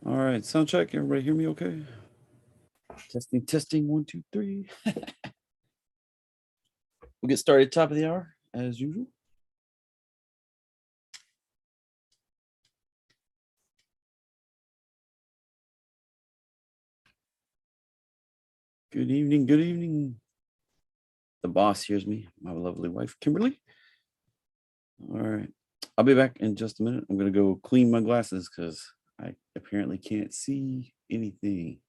All right, sound check. Everybody hear me okay? Testing, testing, 1, 2, 3. We'll get started top of the hour as usual. Good evening, good evening. The boss hears me, my lovely wife, Kimberly. All right, I'll be back in just a minute. I'm gonna go clean my glasses because I apparently can't see anything.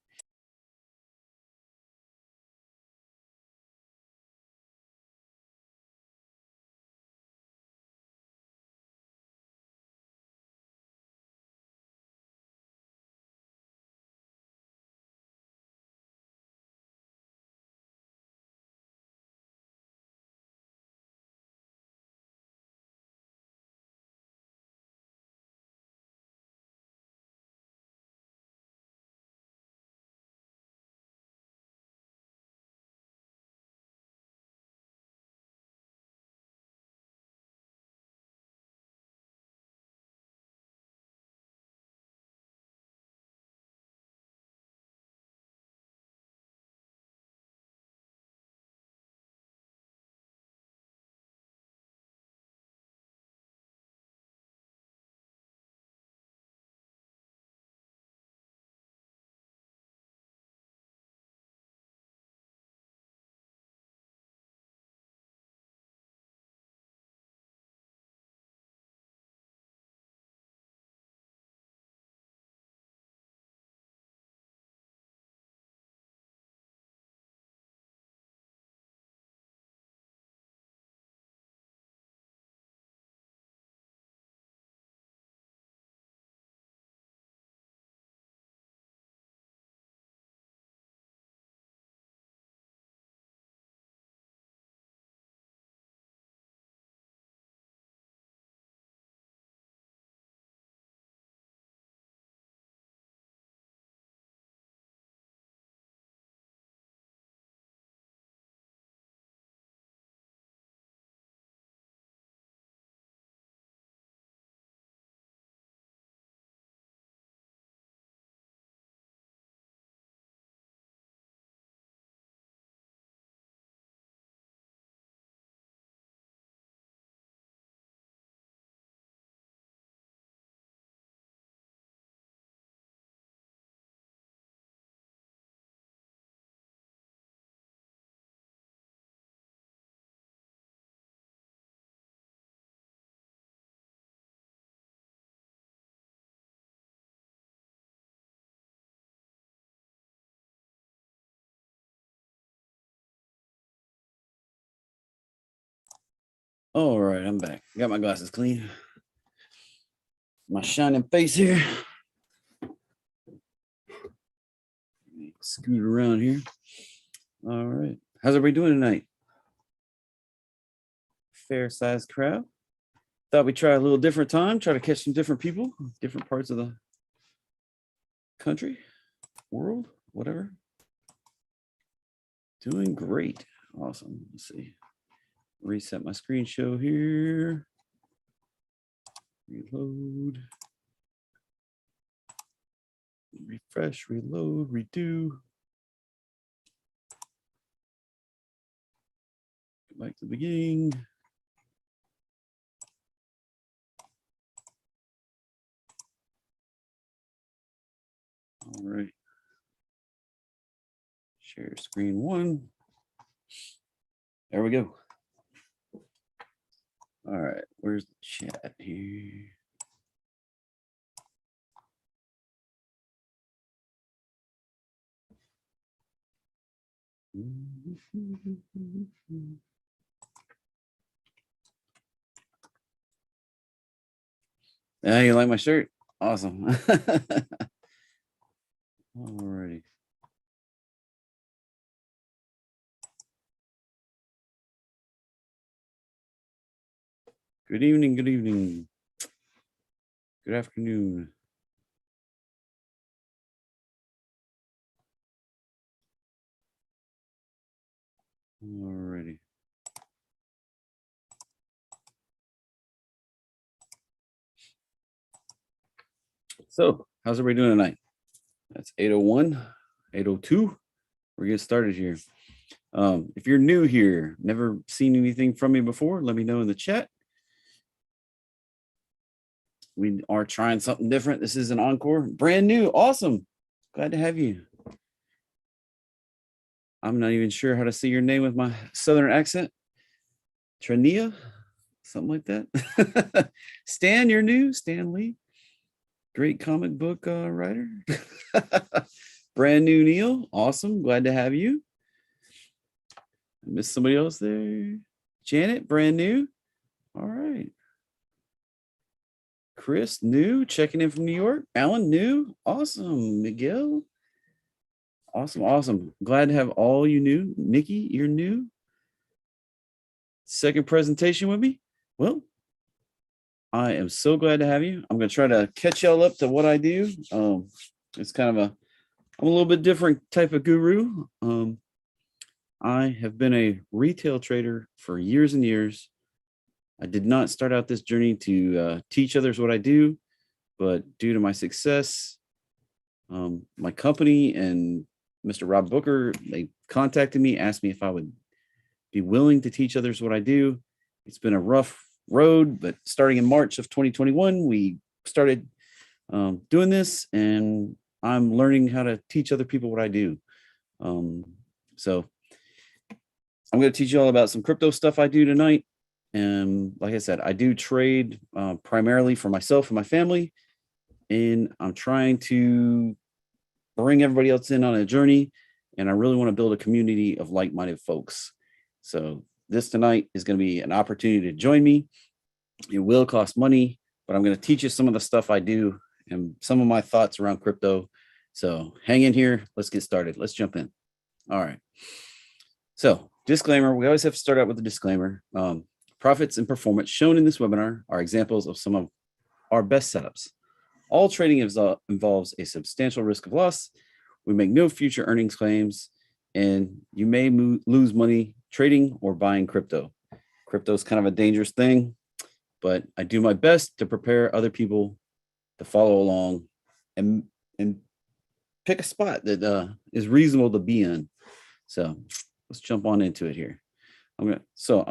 All right, I'm back. Got my glasses clean. My shining face here. Scoot around here. All right. How's everybody doing tonight? Fair sized crowd. Thought we'd try a little different time, try to catch some different people, different parts of the country, world, whatever. Doing great. Awesome. Let's see. Reset my screen show here. Reload. Refresh, reload, redo. Go back to the beginning. All right. Share screen 1. There we go. All right. Where's the chat here? Yeah, you like my shirt? Awesome. All righty. Good evening, good evening. Good afternoon. All righty. So, how's everybody doing tonight? That's 8:01, 8:02. We're getting started here. If you're new here, never seen anything from me before, let me know in the chat. We are trying something different. This is an Encore, brand new, awesome. Glad to have you. I'm not even sure how to say your name with my Southern accent. Trania, something like that. Stan, you're new. Stan Lee, great comic book writer. Brand new Neil, awesome. Glad to have you. I missed somebody else there. Janet, brand new. All right. Chris, new, checking in from New York. Alan, new. Awesome. Miguel. Awesome, awesome. Glad to have all you new. Nikki, you're new. Second presentation with me. Well, I am so glad to have you. I'm going to try to catch y'all up to what I do. It's kind of I'm a little bit different type of guru. I have been a retail trader for years and years. I did not start out this journey to teach others what I do, but due to my success, my company and Mr. Rob Booker, they contacted me, asked me if I would be willing to teach others what I do. It's been a rough road, but starting in March of 2021, we started doing this, and I'm learning how to teach other people what I do. So I'm going to teach you all about some crypto stuff I do tonight. And like I said, I do trade primarily for myself and my family. And I'm trying to bring everybody else in on a journey. And I really want to build a community of like-minded folks. So this tonight is going to be an opportunity to join me. It will cost money, but I'm going to teach you some of the stuff I do and some of my thoughts around crypto. So hang in here. Let's get started. Let's jump in. All right. So disclaimer, we always have to start out with a disclaimer. Profits and performance shown in this webinar are examples of some of our best setups. All trading involves a substantial risk of loss. We make no future earnings claims, and you may lose money trading or buying crypto. Crypto is kind of a dangerous thing, but I do my best to prepare other people to follow along and pick a spot that is reasonable to be in. So let's jump on into it here. I'm going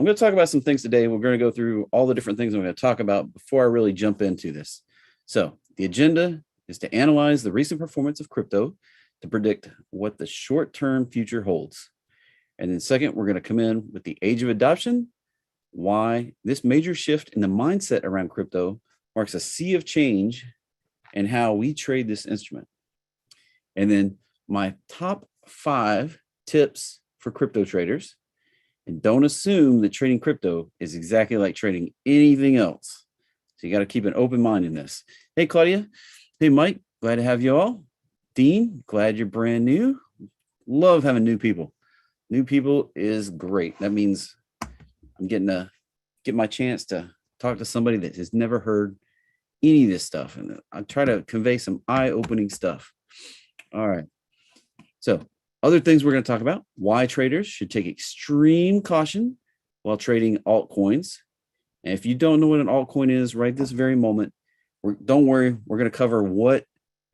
to talk about some things today. We're going to go through all the different things I'm going to talk about before I really jump into this. So the agenda is to analyze the recent performance of crypto to predict what the short-term future holds. And then second, we're going to come in with the age of adoption, why this major shift in the mindset around crypto marks a sea of change, and how we trade this instrument. And then my top 5 tips for crypto traders. And don't assume that trading crypto is exactly like trading anything else. So you got to keep an open mind in this. Hey, Claudia. Hey, Mike. Glad to have you all. Dean, glad you're brand new. Love having new people. New people is great. That means I'm getting to get my chance to talk to somebody that has never heard any of this stuff. And I try to convey some eye-opening stuff. All right. So other things we're going to talk about: why traders should take extreme caution while trading altcoins. And if you don't know what an altcoin is right this very moment, don't worry, we're going to cover what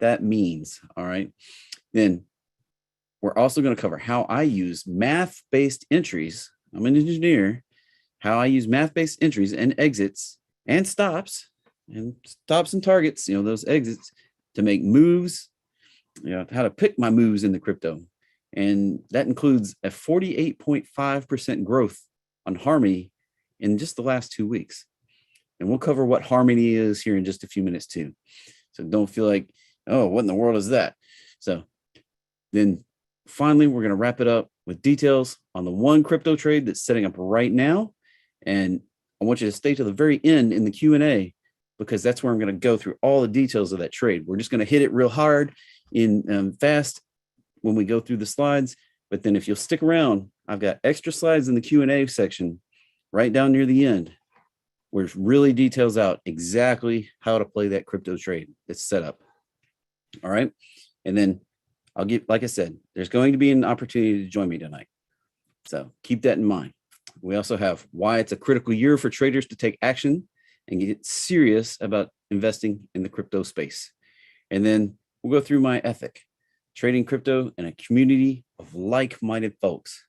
that means. All right. Then we're also going to cover how I use math-based entries. I'm an engineer. How I use math-based entries and exits and stops and targets, those exits, to make moves, how to pick my moves in the crypto. And that includes a 48.5% growth on Harmony in just the last 2 weeks. And we'll cover what Harmony is here in just a few minutes too. So don't feel like, oh, what in the world is that? So then finally, we're going to wrap it up with details on the one crypto trade that's setting up right now. And I want you to stay to the very end in the Q&A, because that's where I'm going to go through all the details of that trade. We're just going to hit it real hard in fast when we go through the slides. But then if you'll stick around, I've got extra slides in the Q&A section right down near the end, where it really details out exactly how to play that crypto trade that's set up. All right. And then I'll get, like I said, there's going to be an opportunity to join me tonight. So keep that in mind. We also have why it's a critical year for traders to take action and get serious about investing in the crypto space. And then we'll go through my ethic, trading crypto in a community of like-minded folks.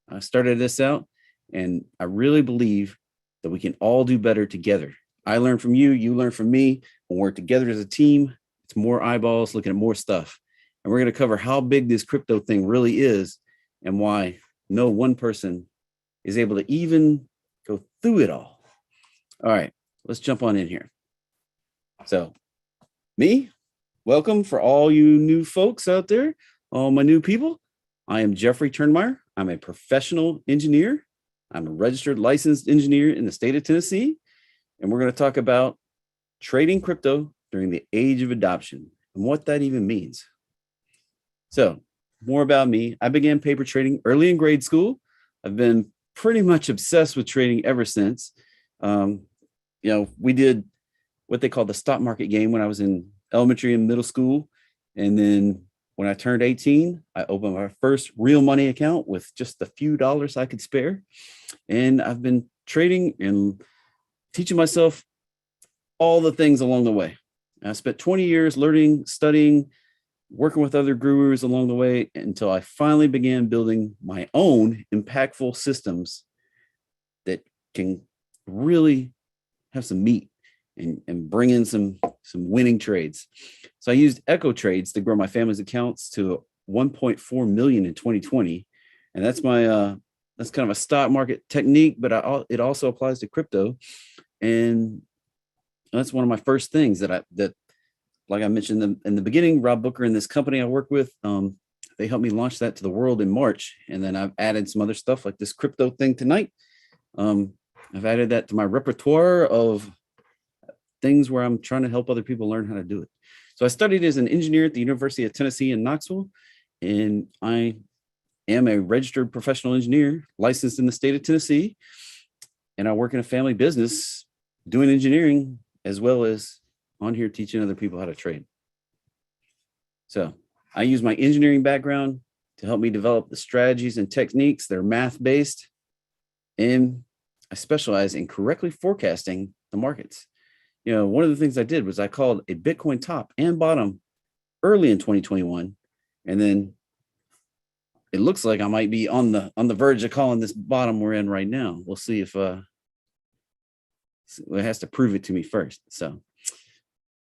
I started this out, and I really believe that we can all do better together. I learn from you, you learn from me. When we're together as a team, it's more eyeballs looking at more stuff. And we're going to cover how big this crypto thing really is and why no one person is able to even go through it all. All right, let's jump on in here. So, me, welcome for all you new folks out there, all my new people. I am Jeffrey Turnmeyer. I'm a professional engineer. I'm a registered licensed engineer in the state of Tennessee. And we're going to talk about trading crypto during the age of adoption and what that even means. So, more about me. I began paper trading early in grade school. I've been pretty much obsessed with trading ever since. We did what they call the stock market game when I was in elementary and middle school. And then when I turned 18, I opened my first real money account with just a few dollars I could spare. And I've been trading and teaching myself all the things along the way. I spent 20 years learning, studying, working with other gurus along the way until I finally began building my own impactful systems that can really have some meat and bring in some winning trades. So I used Echo Trades to grow my family's accounts to 1.4 million in 2020. And that's my that's kind of a stock market technique, but it also applies to crypto. And that's one of my first things that like I mentioned in the beginning, Rob Booker and this company I work with, they helped me launch that to the world in March. And then I've added some other stuff like this crypto thing tonight. I've added that to my repertoire of things where I'm trying to help other people learn how to do it. So I studied as an engineer at the University of Tennessee in Knoxville, and I am a registered professional engineer licensed in the state of Tennessee. And I work in a family business doing engineering as well as on here teaching other people how to trade. So I use my engineering background to help me develop the strategies and techniques that are math-based, and I specialize in correctly forecasting the markets. One of the things I did was I called a Bitcoin top and bottom early in 2021, and then it looks like I might be on the verge of calling this bottom we're in right now. We'll see if it has to prove it to me first. So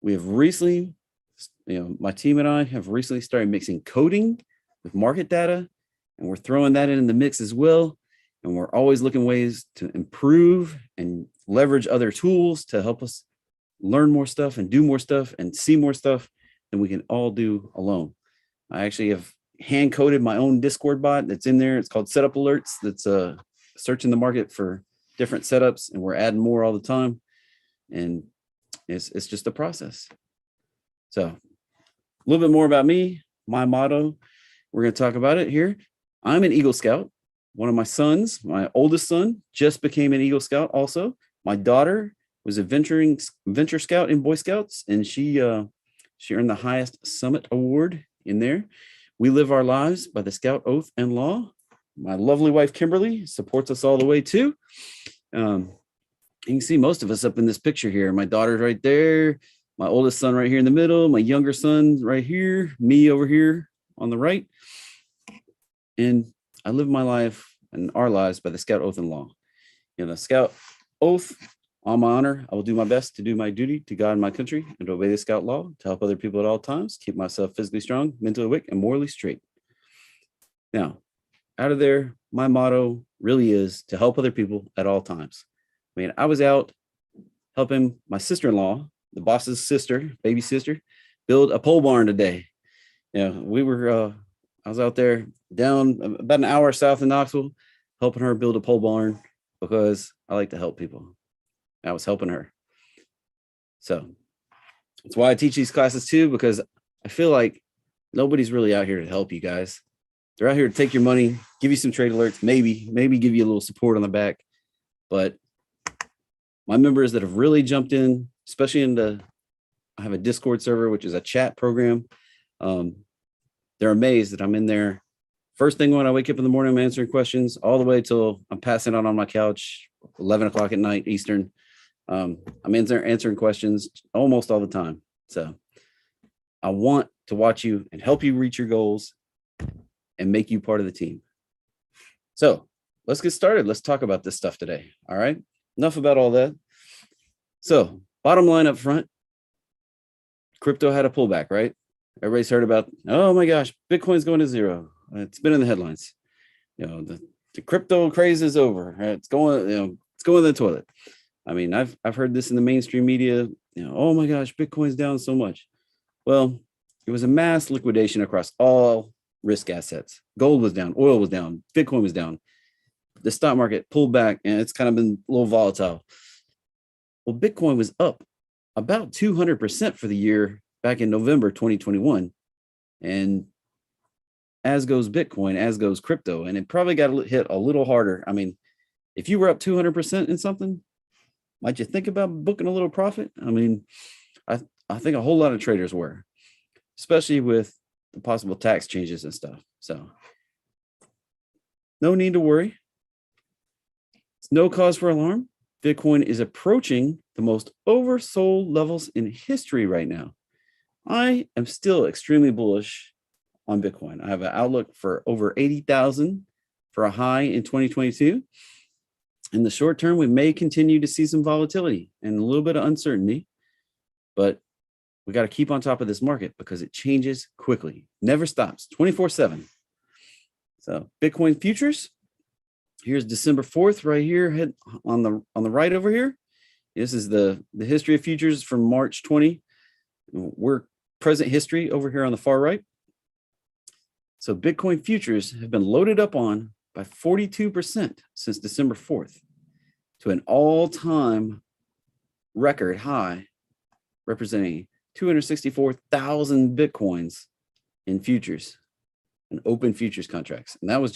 we have recently, my team and I have recently started mixing coding with market data, and we're throwing that in the mix as well. And we're always looking ways to improve and leverage other tools to help us learn more stuff and do more stuff and see more stuff than we can all do alone. I actually have hand coded my own Discord bot that's in there. It's called Setup Alerts. That's searching the market for different setups, and we're adding more all the time. And it's just a process. So a little bit more about me, my motto. We're going to talk about it here. I'm an Eagle Scout. One of my sons, my oldest son, just became an Eagle Scout also. My daughter was a venture scout in Boy Scouts, and she earned the highest summit award in there. We live our lives by the Scout Oath and Law. My lovely wife, Kimberly, supports us all the way too. You can see most of us up in this picture here. My daughter's right there. My oldest son right here in the middle. My younger son right here. Me over here on the right. And I live my life and our lives by the Scout Oath and Law. The Scout Oath, on my honor, I will do my best to do my duty to God and my country and to obey the Scout Law, to help other people at all times, keep myself physically strong, mentally awake, and morally straight. Now, out of there, my motto really is to help other people at all times. I was out helping my sister-in-law, the boss's sister, baby sister, build a pole barn today. I was out there down about an hour south of Knoxville, helping her build a pole barn because I like to help people. I was helping her. So that's why I teach these classes too, because I feel like nobody's really out here to help you guys. They're out here to take your money, give you some trade alerts, maybe give you a little support on the back. But my members that have really jumped in, especially I have a Discord server, which is a chat program. They're amazed that I'm in there. First thing when I wake up in the morning, I'm answering questions all the way till I'm passing out on my couch, 11 o'clock at night, Eastern. I'm in there answering questions almost all the time. So I want to watch you and help you reach your goals and make you part of the team. So let's get started. Let's talk about this stuff today. All right. Enough about all that. So bottom line up front, crypto had a pullback, right? Everybody's heard about, oh my gosh, Bitcoin's going to zero. It's been in the headlines. The crypto craze is over. It's going, it's going to the toilet. I mean, I've heard this in the mainstream media, oh my gosh, Bitcoin's down so much. Well, it was a mass liquidation across all risk assets. Gold was down, oil was down, Bitcoin was down. The stock market pulled back and it's kind of been a little volatile. Well, Bitcoin was up about 200% for the year back in November 2021. And as goes Bitcoin, as goes crypto, and it probably got hit a little harder. I mean, if you were up 200% in something, might you think about booking a little profit? I mean, I think a whole lot of traders were, especially with the possible tax changes and stuff. So no need to worry. It's no cause for alarm. Bitcoin is approaching the most oversold levels in history right now. I am still extremely bullish on Bitcoin. I have an outlook for over 80,000 for a high in 2022. In the short term, we may continue to see some volatility and a little bit of uncertainty, but we got to keep on top of this market because it changes quickly, never stops, 24/7. So Bitcoin futures, here's December 4th right here on the right over here. This is the history of futures from March 20. We're present history over here on the far right. So Bitcoin futures have been loaded up on by 42% since December 4th to an all-time record high, representing 264,000 Bitcoins in futures and open futures contracts. And that was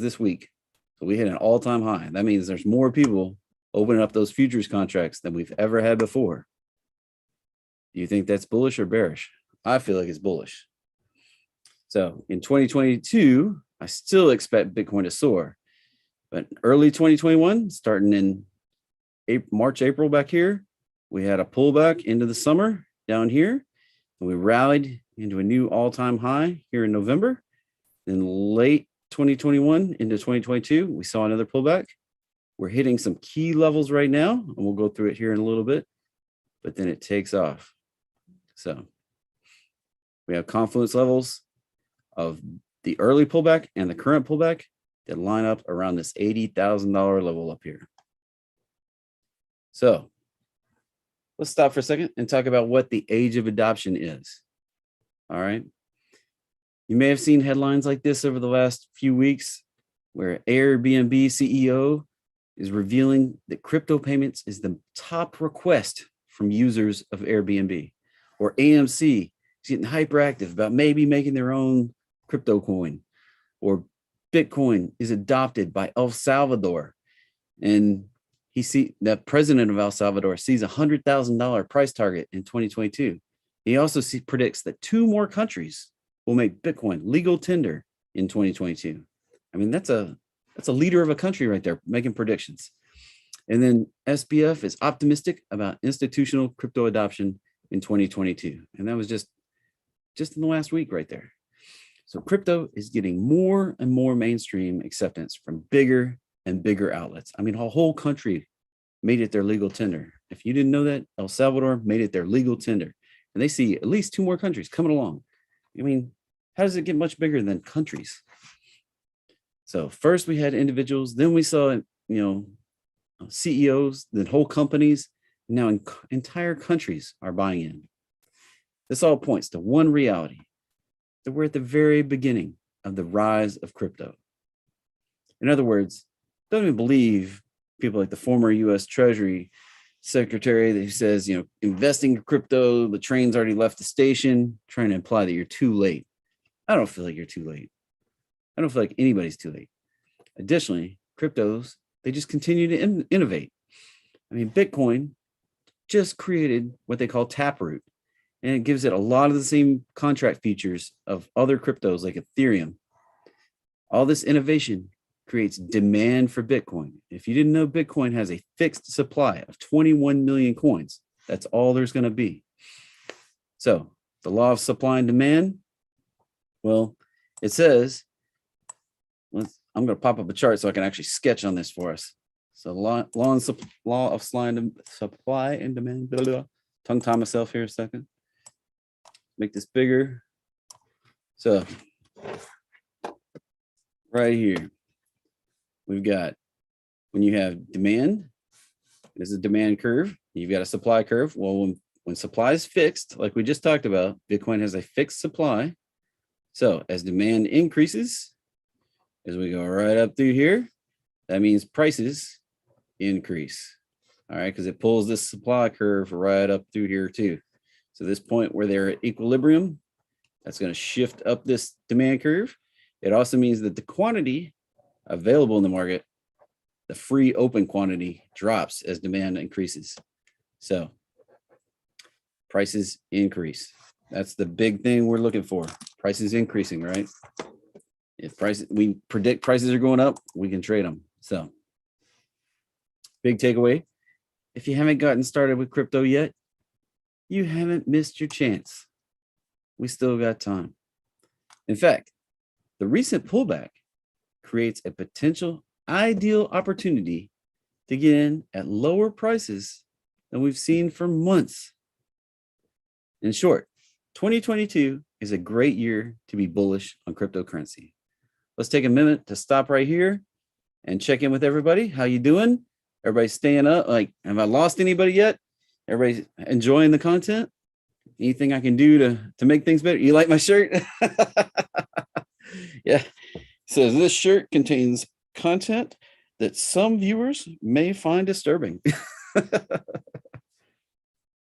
this week. So we hit an all-time high. That means there's more people opening up those futures contracts than we've ever had before. Do you think that's bullish or bearish? I feel like it's bullish. So in 2022, I still expect Bitcoin to soar. But early 2021, starting in March, April back here, we had a pullback into the summer down here. And we rallied into a new all-time high here in November. Then late 2021 into 2022, we saw another pullback. We're hitting some key levels right now, and we'll go through it here in a little bit. But then it takes off. So we have confluence levels of the early pullback and the current pullback that line up around this $80,000 level up here. So let's stop for a second and talk about what the age of adoption is. All right. You may have seen headlines like this over the last few weeks where Airbnb CEO is revealing that crypto payments is the top request from users of Airbnb, or AMC is getting hyperactive about maybe making their own crypto coin, or Bitcoin is adopted by El Salvador. And the president of El Salvador sees a $100,000 price target in 2022. He also predicts that 2 more countries will make Bitcoin legal tender in 2022. I mean, that's a leader of a country right there making predictions. And then SBF is optimistic about institutional crypto adoption in 2022. And that was just in the last week right there. So crypto is getting more and more mainstream acceptance from bigger and bigger outlets. I mean, a whole country made it their legal tender. If you didn't know that, El Salvador made it their legal tender. And they see at least 2 more countries coming along. I mean, how does it get much bigger than countries? So first we had individuals, then we saw, CEOs, then whole companies. Now entire countries are buying in. This all points to one reality, that we're at the very beginning of the rise of crypto. In other words, don't even believe people like the former U.S. Treasury Secretary that says, investing in crypto, the train's already left the station, trying to imply that you're too late. I don't feel like you're too late. I don't feel like anybody's too late. Additionally, cryptos, they just continue to innovate. I mean, Bitcoin just created what they call Taproot, and it gives it a lot of the same contract features of other cryptos like Ethereum. All this innovation creates demand for Bitcoin. If you didn't know, Bitcoin has a fixed supply of 21 million coins. That's all there's going to be. So the law of supply and demand? Well, it says, I'm going to pop up a chart so I can actually sketch on this for us. So law of supply and demand, blah, blah, blah. Tongue tie myself here a second. Make this bigger. So right here, we've got, when you have demand, this is a demand curve. You've got a supply curve. Well, when supply is fixed, like we just talked about, Bitcoin has a fixed supply. So as demand increases, as we go right up through here, that means prices increase. All right, because it pulls this supply curve right up through here too. So this point where they're at equilibrium, that's going to shift up this demand curve. It also means that the quantity available in the market, the free open quantity, drops as demand increases. So prices increase. That's the big thing we're looking for. Prices increasing, right? If we predict prices are going up, we can trade them. So big takeaway. If you haven't gotten started with crypto yet, you haven't missed your chance. We still got time. In fact, the recent pullback creates a potential ideal opportunity to get in at lower prices than we've seen for months. In short, 2022 is a great year to be bullish on cryptocurrency. Let's take a minute to stop right here and check in with everybody. How you doing? Everybody staying up? Like, have I lost anybody yet? Everybody enjoying the content? Anything I can do to make things better? You like my shirt? Yeah. It says this shirt contains content that some viewers may find disturbing.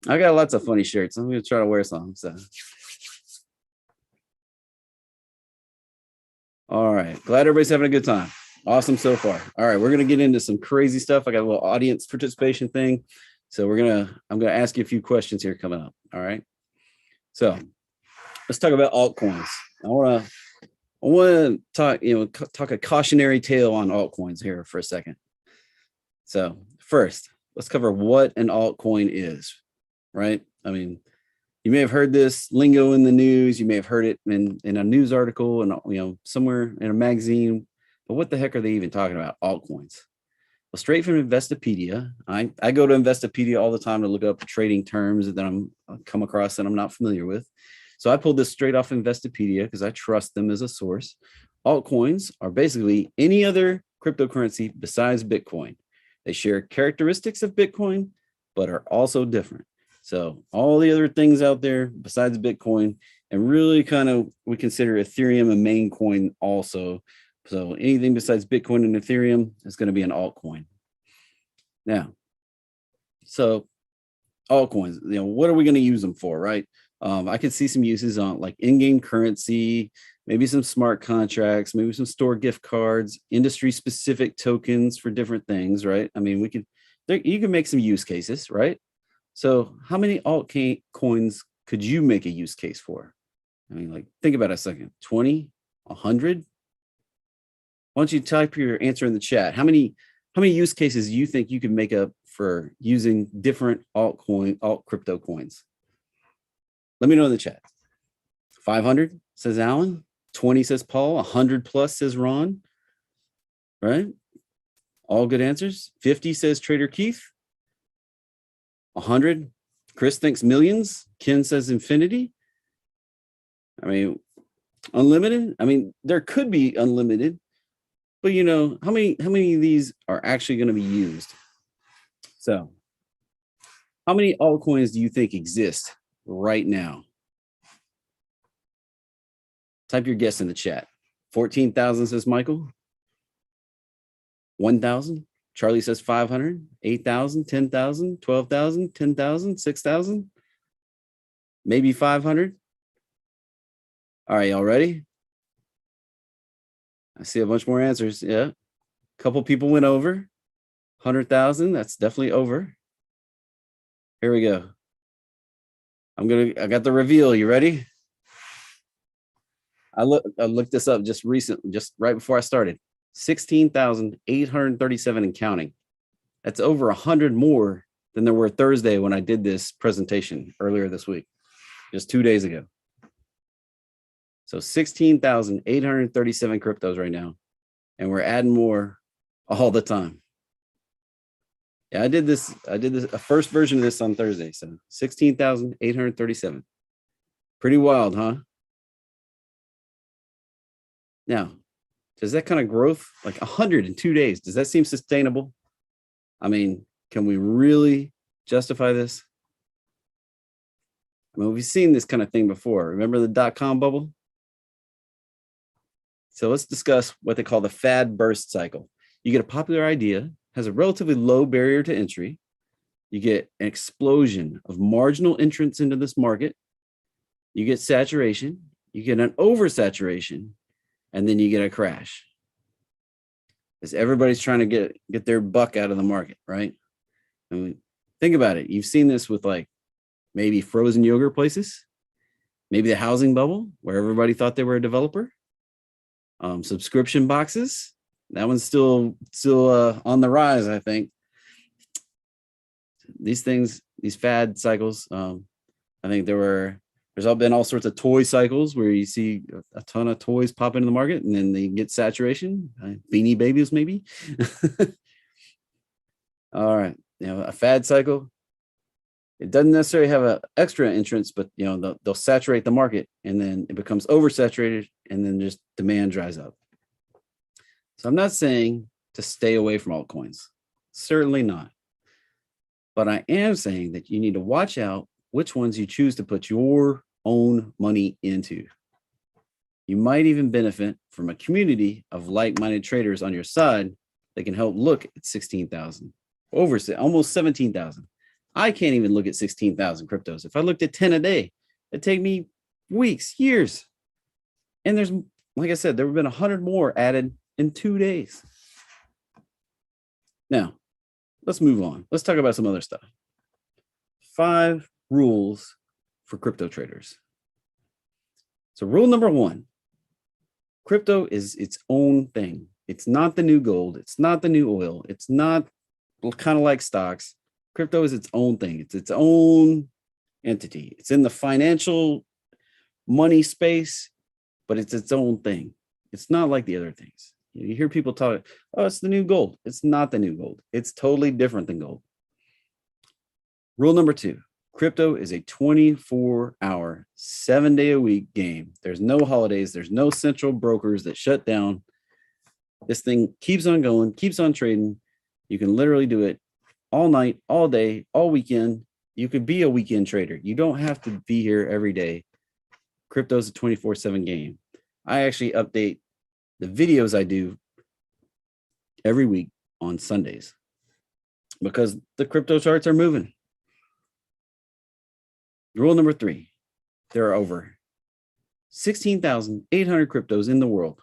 I got lots of funny shirts. I'm going to try to wear some. So, all right. Glad everybody's having a good time. Awesome so far. All right. We're going to get into some crazy stuff. I got a little audience participation thing. So I'm going to ask you a few questions here coming up. All right. So let's talk about altcoins. I want to talk a cautionary tale on altcoins here for a second. So first, let's cover what an altcoin is, right? I mean, you may have heard this lingo in the news. You may have heard it in a news article and, somewhere in a magazine, but what the heck are they even talking about? Altcoins. Well, straight from Investopedia. I go to Investopedia all the time to look up trading terms that I'm come across that I'm not familiar with. So I pulled this straight off Investopedia because I trust them as a source. Altcoins are basically any other cryptocurrency besides Bitcoin. They share characteristics of Bitcoin, but are also different. So all the other things out there besides Bitcoin, and really kind of we consider Ethereum a main coin also. So anything besides Bitcoin and Ethereum is going to be an altcoin. Now, so altcoins, what are we going to use them for, right? I could see some uses on like in-game currency, maybe some smart contracts, maybe some store gift cards, industry-specific tokens for different things, right? I mean, you can make some use cases, right? So how many altcoins could you make a use case for? I mean, like, think about it a second. 20, 100? Why don't you type your answer in the chat? How many use cases do you think you could make up for using different alt crypto coins? Let me know in the chat. 500 says Alan. 20 says Paul. 100 plus says Ron. Right? All good answers. 50 says Trader Keith. 100. Chris thinks millions. Ken says infinity. I mean, unlimited. I mean, there could be unlimited, but how many of these are actually going to be used? So, how many altcoins do you think exist right now? Type your guess in the chat. 14,000 says Michael. 1,000. Charlie says 500. 8,000. 10,000. 12,000. 10,000. 6,000. Maybe 500. All right, y'all ready? I see a bunch more answers. Yeah. A couple people went over. 100,000. That's definitely over. Here we go. I got the reveal. You ready? I looked this up just right before I started. 16,837 and counting. That's over 100 more than there were Thursday when I did this presentation earlier this week. just 2 days ago. So 16,837 cryptos right now. And we're adding more all the time. Yeah, I did this, a first version of this on Thursday. So 16,837. Pretty wild, huh? Now, does that kind of growth, like 100 in 2 days, does that seem sustainable? I mean, can we really justify this? I mean, we've seen this kind of thing before. Remember the dot-com bubble? So let's discuss what they call the Fad Burst Cycle. You get a popular idea, has a relatively low barrier to entry. You get an explosion of marginal entrants into this market. You get saturation, you get an oversaturation, and then you get a crash. As everybody's trying to get their buck out of the market, right? I mean, think about it. You've seen this with like maybe frozen yogurt places, maybe the housing bubble where everybody thought they were a developer. Subscription boxes, that one's still on the rise, I think. These things, these fad cycles, I think there's been all sorts of toy cycles where you see a ton of toys pop into the market and then they get saturation. Beanie Babies, maybe. All right, a fad cycle. It doesn't necessarily have an extra entrance, but they'll saturate the market and then it becomes oversaturated and then just demand dries up. So I'm not saying to stay away from altcoins, certainly not. But I am saying that you need to watch out which ones you choose to put your own money into. You might even benefit from a community of like-minded traders on your side that can help look at 16,000, almost 17,000. I can't even look at 16,000 cryptos. If I looked at 10 a day, it'd take me weeks, years. And there's, like I said, there have been 100 more added in 2 days. Now, let's move on. Let's talk about some other stuff. 5 rules for crypto traders. So rule number 1, crypto is its own thing. It's not the new gold. It's not the new oil. It's not kind of like stocks. Crypto is its own thing. It's its own entity. It's in the financial money space, but it's its own thing. It's not like the other things. You hear people talk, oh, it's the new gold. It's not the new gold. It's totally different than gold. Rule number 2, crypto is a 24-hour, 7-day-a-week game. There's no holidays. There's no central brokers that shut down. This thing keeps on going, keeps on trading. You can literally do it all night, all day, all weekend. You could be a weekend trader. You don't have to be here every day. Crypto's a 24/7 game. I actually update the videos I do every week on Sundays because the crypto charts are moving. Rule number 3, there are over 16,800 cryptos in the world.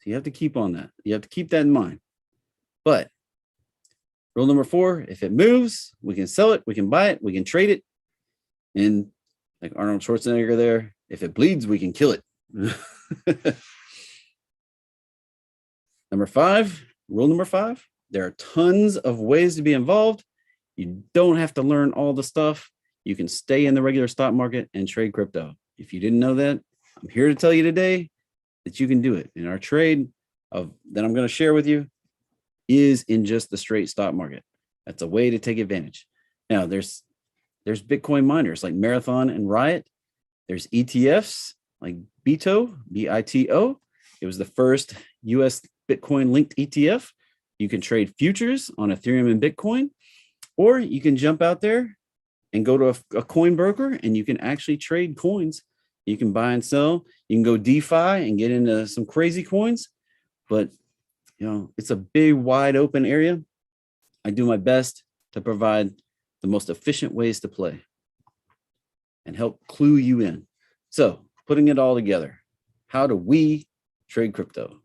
So you have to keep on that. You have to keep that in mind. But rule number 4, if it moves, we can sell it, we can buy it, we can trade it. And like Arnold Schwarzenegger there, if it bleeds, we can kill it. Rule number 5, there are tons of ways to be involved. You don't have to learn all the stuff. You can stay in the regular stock market and trade crypto. If you didn't know that, I'm here to tell you today that you can do it. And our trade that I'm going to share with you is in just the straight stock market. That's a way to take advantage. Now, there's Bitcoin miners like Marathon and Riot. There's ETFs like BITO, B-I-T-O. It was the first US Bitcoin linked ETF. You can trade futures on Ethereum and Bitcoin, or you can jump out there and go to a coin broker and you can actually trade coins. You can buy and sell. You can go DeFi and get into some crazy coins, but it's a big, wide open area. I do my best to provide the most efficient ways to play and help clue you in. So putting it all together, how do we trade crypto?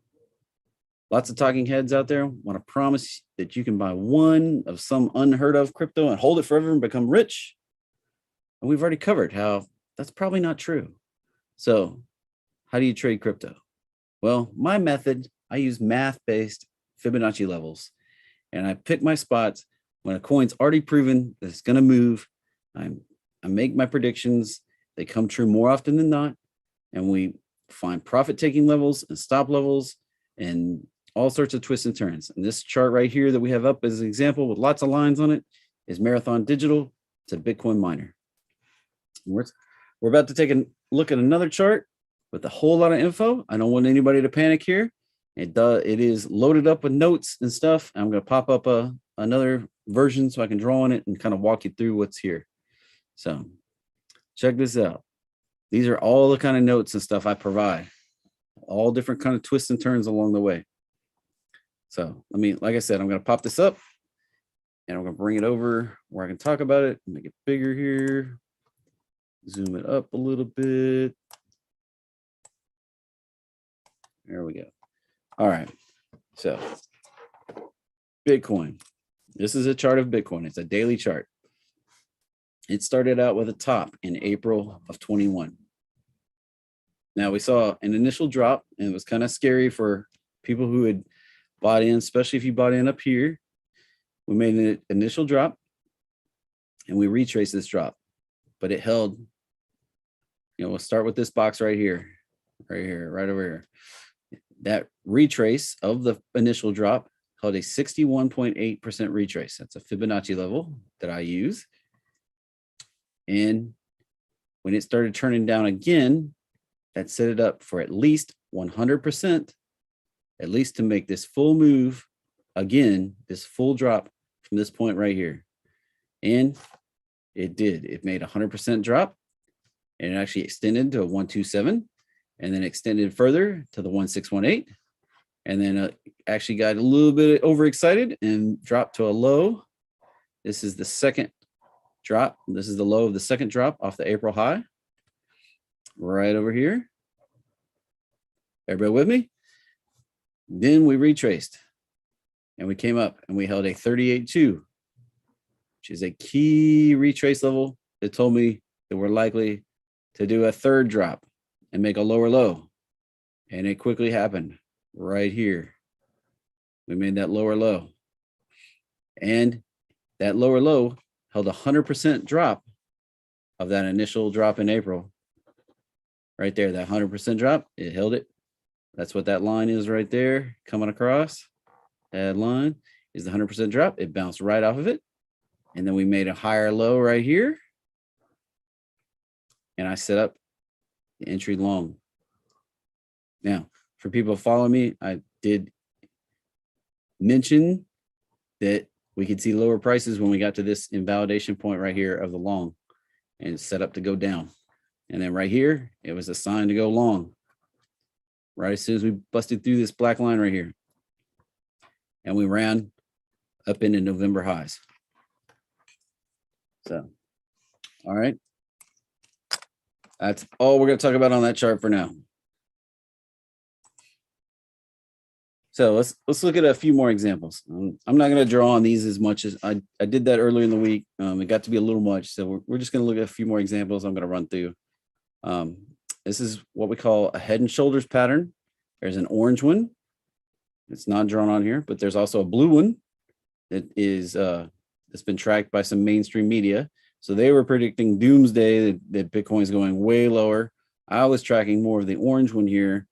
Lots of talking heads out there want to promise that you can buy one of some unheard of crypto and hold it forever and become rich. And we've already covered how that's probably not true. So how do you trade crypto? Well, my method, I use math-based Fibonacci levels, and I pick my spots when a coin's already proven that it's going to move. I make my predictions, They come true more often than not. And we find profit-taking levels and stop levels and all sorts of twists and turns. And this chart right here that we have up as an example with lots of lines on it is Marathon Digital. It's a Bitcoin miner. We're about to take a look at another chart with a whole lot of info. I don't want anybody to panic here. It is loaded up with notes and stuff. I'm going to pop up another version so I can draw on it and kind of walk you through what's here. So check this out. These are all the kind of notes and stuff I provide, all different kind of twists and turns along the way. So like I said, I'm going to pop this up and I'm going to bring it over where I can talk about it, make it bigger here, zoom it up a little bit. There we go. All right. So Bitcoin. This is a chart of Bitcoin. It's a daily chart. It started out with a top in April of 21. Now we saw an initial drop, and it was kind of scary for people who had bought in, especially if you bought in up here. We made an initial drop and we retraced this drop, but it held, we'll start with this box right here, right over here. That retrace of the initial drop held a 61.8% retrace. That's a Fibonacci level that I use. And when it started turning down again, that set it up for at least 100%, at least to make this full move again, this full drop from this point right here. And it did. It made 100% drop, and it actually extended to a 127, and then extended further to the 1618, and then actually got a little bit overexcited and dropped to a low. This is the second drop. This is the low of the second drop off the April high, right over here. Everybody with me? Then we retraced and we came up and we held a 38.2, which is a key retrace level that told me that we're likely to do a third drop and make a lower low. And it quickly happened right here. We made that lower low. And that lower low held a 100% drop of that initial drop in April. Right there, that 100% drop, it held it. That's what that line is right there coming across. That line is the 100% drop. It bounced right off of it. And then we made a higher low right here. And I set up the entry long. Now, for people following me, I did mention that we could see lower prices when we got to this invalidation point right here of the long and set up to go down. And then right here, it was a sign to go long. Right as soon as we busted through this black line right here. And we ran up into November highs. So, all right. That's all we're going to talk about on that chart for now. So let's look at a few more examples. I'm not going to draw on these as much as I did that earlier in the week. It got to be a little much. So we're just going to look at a few more examples I'm going to run through. This is what we call a head and shoulders pattern. There's an orange one. It's not drawn on here, but there's also a blue one that is that's been tracked by some mainstream media. So they were predicting doomsday, that Bitcoin is going way lower. I was tracking more of the orange one here,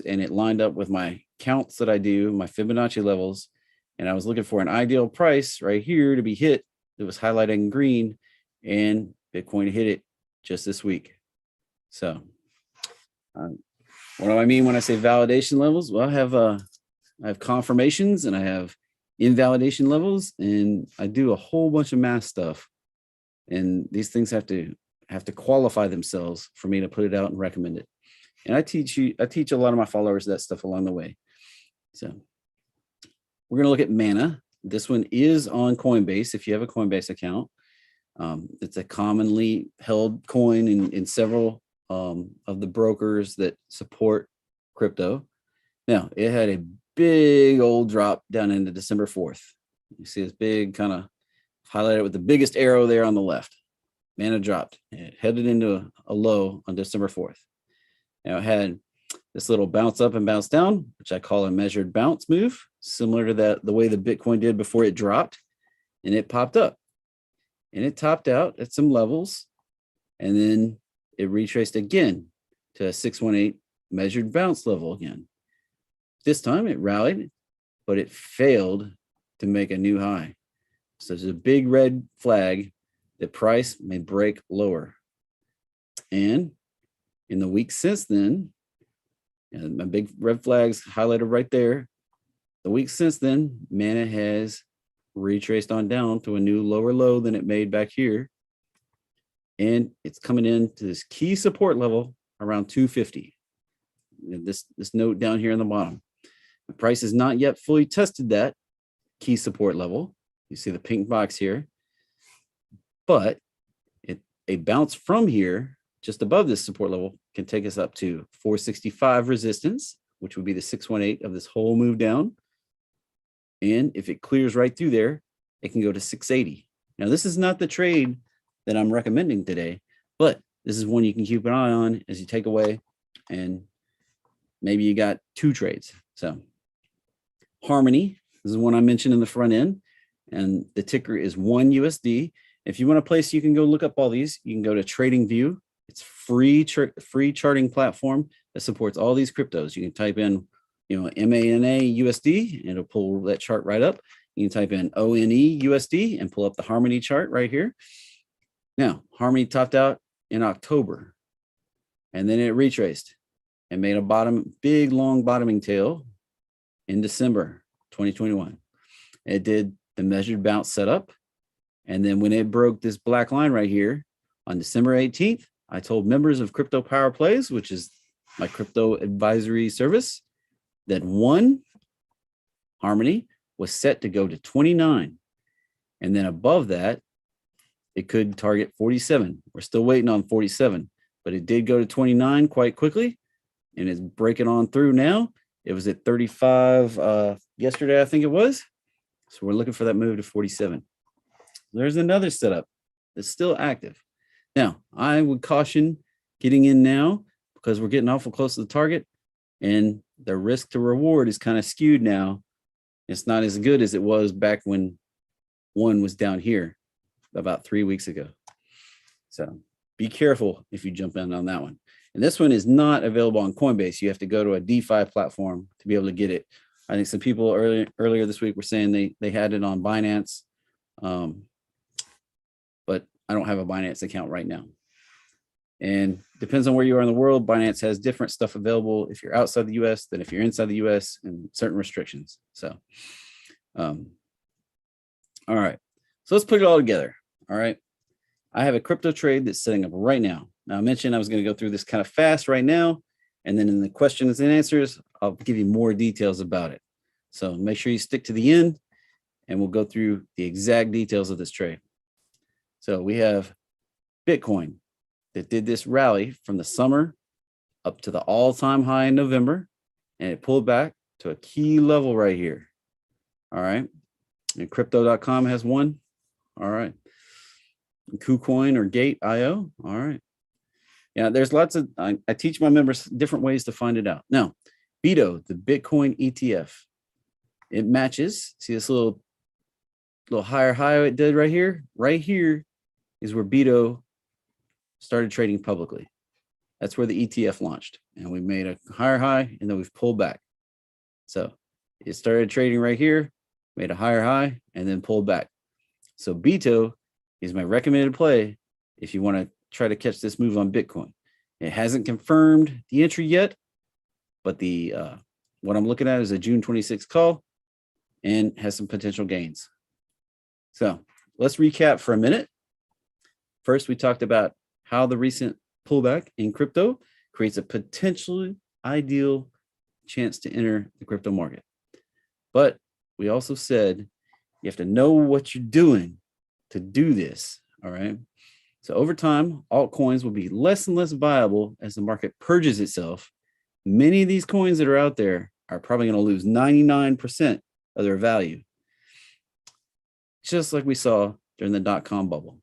and it lined up with my counts that I do, my Fibonacci levels. And I was looking for an ideal price right here to be hit. It was highlighted in green, and Bitcoin hit it just this week. So what do I mean when I say validation levels? Well, I have confirmations and I have invalidation levels, and I do a whole bunch of math stuff. And these things have to qualify themselves for me to put it out and recommend it. And I teach a lot of my followers that stuff along the way. So we're going to look at Mana. This one is on Coinbase. If you have a Coinbase account, it's a commonly held coin in several of the brokers that support crypto. Now, it had a big old drop down into December 4th. You see this big kind of highlighted with the biggest arrow there on the left. Mana dropped. It headed into a low on December 4th. Now, it had this little bounce up and bounce down, which I call a measured bounce move, similar to the way the Bitcoin did before it dropped. And it popped up. And it topped out at some levels. And then it retraced again to a 618 measured bounce level again. This time it rallied, but it failed to make a new high. So there's a big red flag that price may break lower. And in the week since then, and my big red flags highlighted right there, the week since then, Mana has retraced on down to a new lower low than it made back here. And it's coming into this key support level around 250. This note down here on the bottom. The price has not yet fully tested that key support level. You see the pink box here. But a bounce from here, just above this support level, can take us up to 465 resistance, which would be the 618 of this whole move down. And if it clears right through there, it can go to 680. Now, this is not the trade that I'm recommending today, but this is one you can keep an eye on as you take away, and maybe you got two trades. So Harmony, this is one I mentioned in the front end, and the ticker is $1. If you want a place you can go look up all these, you can go to TradingView. It's free charting platform that supports all these cryptos. You can type in, MANA USD, and it'll pull that chart right up. You can type in ONE USD and pull up the Harmony chart right here. Now, Harmony topped out in October, and then it retraced and made a big long bottoming tail in December 2021. It did the measured bounce setup, and then when it broke this black line right here on December 18th, I told members of Crypto Power Plays, which is my crypto advisory service, that Harmony was set to go to 29, and then above that, it could target 47. We're still waiting on 47, but it did go to 29 quite quickly, and it's breaking on through now. It was at 35 yesterday, I think it was. So we're looking for that move to 47. There's another setup that's still active. Now, I would caution getting in now because we're getting awful close to the target, and the risk to reward is kind of skewed now. It's not as good as it was back when one was down here about 3 weeks ago. So be careful if you jump in on that one. And this one is not available on Coinbase. You have to go to a DeFi platform to be able to get it. I think some people earlier this week were saying they had it on Binance, but I don't have a Binance account right now. And depends on where you are in the world. Binance has different stuff available if you're outside the US than if you're inside the US, and certain restrictions. So, all right. So let's put it all together. All right. I have a crypto trade that's setting up right now. Now, I mentioned I was going to go through this kind of fast right now, and then in the questions and answers, I'll give you more details about it. So make sure you stick to the end, and we'll go through the exact details of this trade. So we have Bitcoin that did this rally from the summer up to the all-time high in November, and it pulled back to a key level right here. All right. And crypto.com has one. All right. KuCoin or Gate.io. All right. Yeah, there's lots of, I teach my members different ways to find it out. Now, BITO, the Bitcoin ETF, it matches. See this little higher high it did right here? Right here is where BITO started trading publicly. That's where the ETF launched. And we made a higher high, and then we've pulled back. So it started trading right here, made a higher high, and then pulled back. So BITO is my recommended play if you want to try to catch this move on Bitcoin. It hasn't confirmed the entry yet, but the what I'm looking at is a June 26th call and has some potential gains. So let's recap for a minute. First, we talked about how the recent pullback in crypto creates a potentially ideal chance to enter the crypto market. But we also said you have to know what you're doing to do this. All right. So over time, altcoins will be less and less viable as the market purges itself. Many of these coins that are out there are probably going to lose 99% of their value. Just like we saw during the dot-com bubble.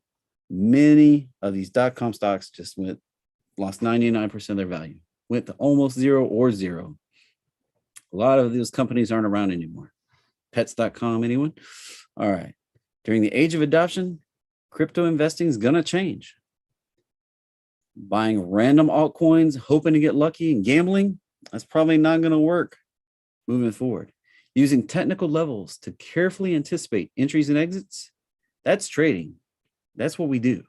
Many of these dot-com stocks just lost 99% of their value, went to almost zero or zero. A lot of those companies aren't around anymore. Pets.com, anyone? All right. During the age of adoption, crypto investing is going to change. Buying random altcoins, hoping to get lucky and gambling, that's probably not going to work moving forward. Using technical levels to carefully anticipate entries and exits, that's trading. That's what we do.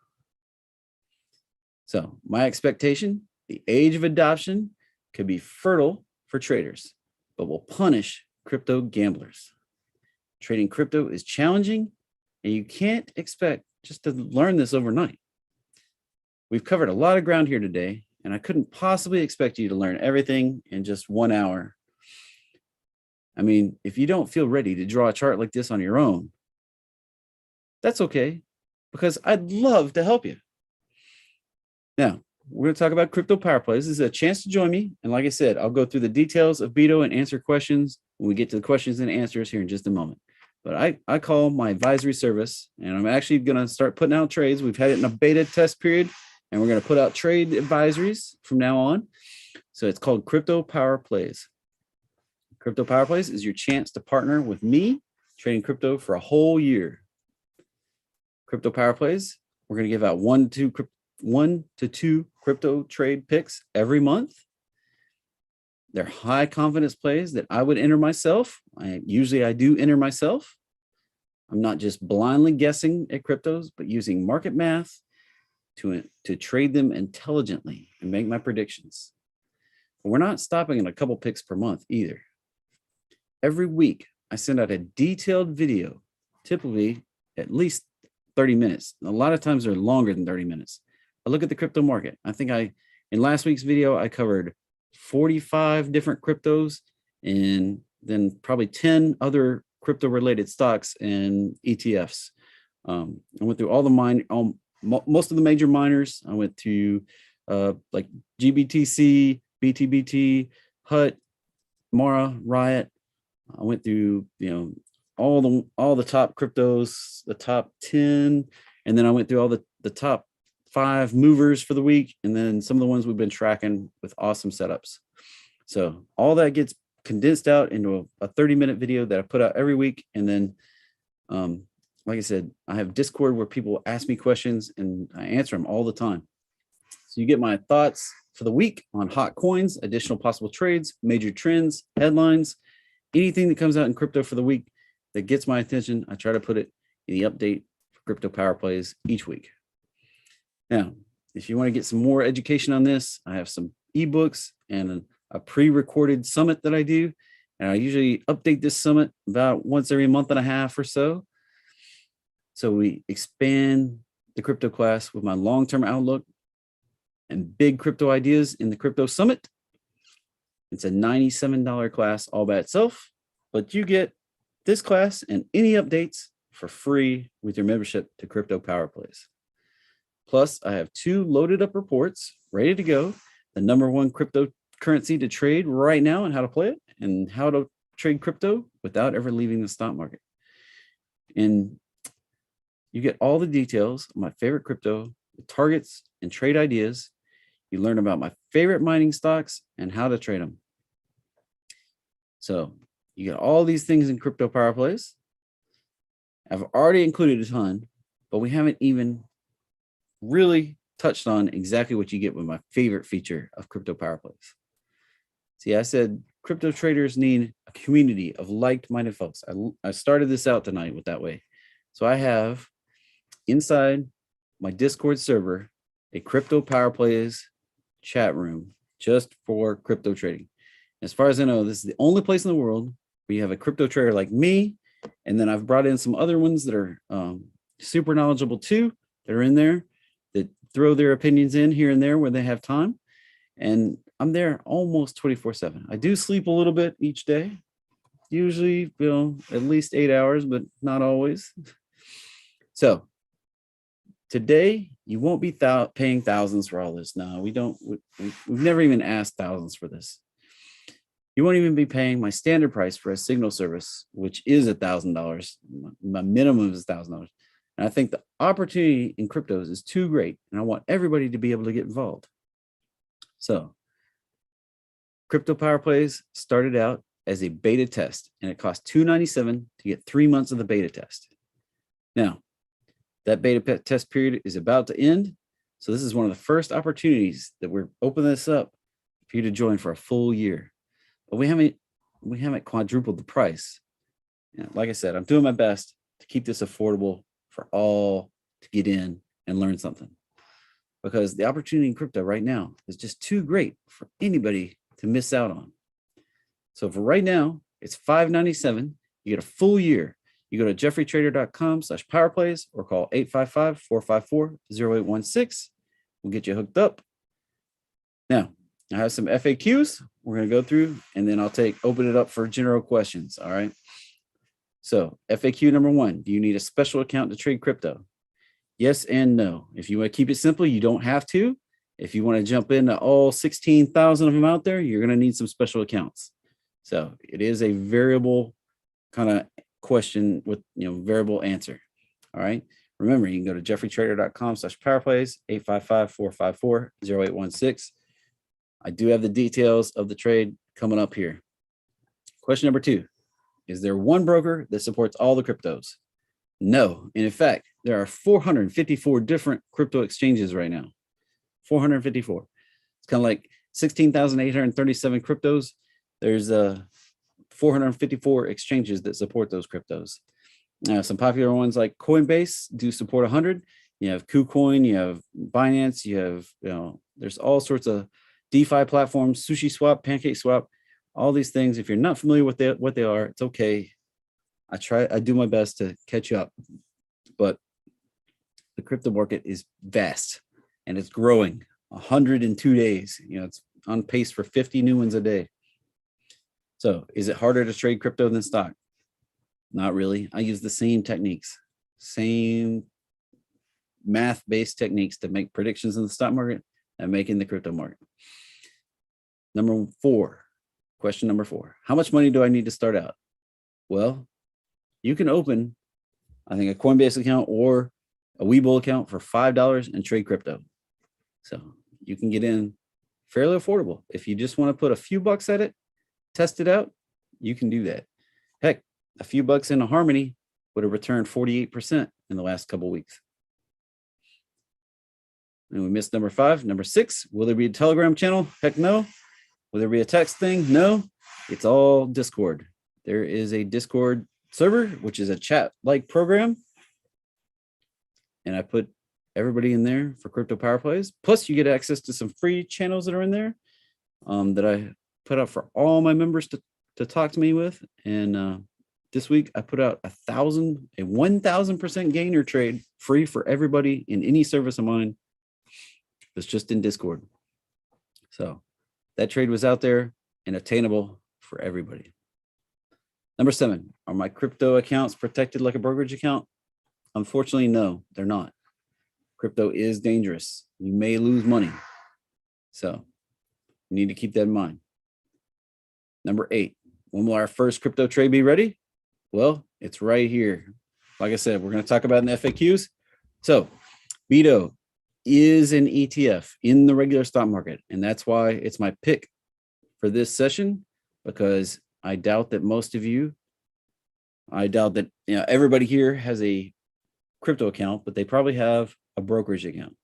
So my expectation, the age of adoption could be fertile for traders, but will punish crypto gamblers. Trading crypto is challenging, and you can't expect just to learn this overnight. We've covered a lot of ground here today, and I couldn't possibly expect you to learn everything in just 1 hour. I mean, if you don't feel ready to draw a chart like this on your own, that's okay, because I'd love to help you. Now, we're going to talk about crypto power plays. This is a chance to join me. And like I said, I'll go through the details of BITO and answer questions when we get to the questions and answers here in just a moment. But I call my advisory service, and I'm actually going to start putting out trades. We've had it in a beta test period, and we're going to put out trade advisories from now on. So it's called Crypto Power Plays. Crypto Power Plays is your chance to partner with me trading crypto for a whole year. Crypto Power Plays, we're going to give out one to two crypto trade picks every month. They're high confidence plays that I would enter myself. Usually I do enter myself. I'm not just blindly guessing at cryptos, but using market math to trade them intelligently and make my predictions. But we're not stopping at a couple picks per month either. Every week, I send out a detailed video, typically at least 30 minutes. A lot of times they're longer than 30 minutes. I look at the crypto market. I think in last week's video, I covered 45 different cryptos and then probably 10 other crypto related stocks and ETFs. I went through all the most of the major miners. I went to like GBTC, BTBT, HUT, Mara, Riot. I went through, all the top cryptos, the top 10, and then I went through all the top 5 movers for the week, and then some of the ones we've been tracking with awesome setups. So all that gets condensed out into a 30-minute video that I put out every week. And then, like I said, I have Discord where people ask me questions and I answer them all the time. So you get my thoughts for the week on hot coins, additional possible trades, major trends, headlines, anything that comes out in crypto for the week that gets my attention. I try to put it in the update for crypto power plays each week. Now, if you want to get some more education on this, I have some ebooks and a pre-recorded summit that I do. And I usually update this summit about once every month and a half or so. So we expand the crypto class with my long-term outlook and big crypto ideas in the crypto summit. It's a $97 class all by itself, but you get this class and any updates for free with your membership to Crypto Power Plays. Plus, I have 2 loaded up reports ready to go. The #1 cryptocurrency to trade right now and how to play it, and how to trade crypto without ever leaving the stock market. And you get all the details of my favorite crypto, the targets and trade ideas. You learn about my favorite mining stocks and how to trade them. So you get all these things in Crypto Power Plays. I've already included a ton, but we haven't even really touched on exactly what you get with my favorite feature of Crypto Power Plays. See, I said crypto traders need a community of like-minded folks. I started this out tonight with that way. So I have inside my Discord server a Crypto Power Plays chat room just for crypto trading. As far as I know, this is the only place in the world where you have a crypto trader like me, and then I've brought in some other ones that are super knowledgeable too, that are in there, that throw their opinions in here and there when they have time. And I'm there almost 24/7. I do sleep a little bit each day, usually, at least 8 hours, but not always. So today, you won't be paying thousands for all this. No, we don't. We've never even asked thousands for this. You won't even be paying my standard price for a signal service, which is $1,000. My minimum is $1,000. And I think the opportunity in cryptos is too great, and I want everybody to be able to get involved. So Crypto Power Plays started out as a beta test, and it cost $297 to get 3 months of the beta test. Now, that beta test period is about to end, So this is one of the first opportunities that we're opening this up for you to join for a full year. But we haven't quadrupled the price. Like I said, I'm doing my best to keep this affordable for all to get in and learn something, because the opportunity in crypto right now is just too great for anybody to miss out on. So for right now, it's $5.97. You get a full year. You go to jeffreytrader.com/powerplays or call 855-454-0816. We'll get you hooked up. Now, I have some FAQs we're going to go through, and then I'll open it up for general questions. All right. So FAQ number 1, do you need a special account to trade crypto? Yes and no. If you want to keep it simple, you don't have to. If you want to jump into all 16,000 of them out there, you're going to need some special accounts. So it is a variable kind of question with variable answer. All right. Remember, you can go to jeffreytrader.com/powerplays, 855-454-0816. I do have the details of the trade coming up here. Question number 2, is there one broker that supports all the cryptos? No. And in fact, there are 454 different crypto exchanges right now. 454. It's kind of like 16,837 cryptos. There's 454 exchanges that support those cryptos. Some popular ones like Coinbase do support 100. You have KuCoin, you have Binance, you have, there's all sorts of DeFi platforms, SushiSwap, PancakeSwap, all these things. If you're not familiar with what they are, it's okay. I do my best to catch up, but the crypto market is vast and it's growing. 100 in 2 days. It's on pace for 50 new ones a day. So is it harder to trade crypto than stock? Not really. I use the same techniques, same math-based techniques to make predictions in the stock market and make in the crypto market. Question number 4. How much money do I need to start out? Well, you can open, I think, a Coinbase account or a Webull account for $5 and trade crypto. So you can get in fairly affordable. If you just want to put a few bucks at it, test it out, you can do that. Heck, a few bucks into Harmony would have returned 48% in the last couple of weeks. And we missed number 5. Number 6, will there be a Telegram channel? Heck no. Will there be a text thing? No. It's all Discord. There is a Discord server, which is a chat-like program. And I put everybody in there for crypto power plays. Plus, you get access to some free channels that are in there that I put out for all my members to talk to me with. And this week, I put out a 1,000% gainer trade free for everybody in any service of mine. It's just in Discord. So that trade was out there and attainable for everybody. Number 7, are my crypto accounts protected like a brokerage account? Unfortunately, no, they're not. Crypto is dangerous. You may lose money. So you need to keep that in mind. Number 8, when will our first crypto trade be ready? Well, it's right here. Like I said, we're going to talk about in the FAQs. So BITO is an ETF in the regular stock market. And that's why it's my pick for this session, because I doubt that everybody here has a crypto account, but they probably have a brokerage account.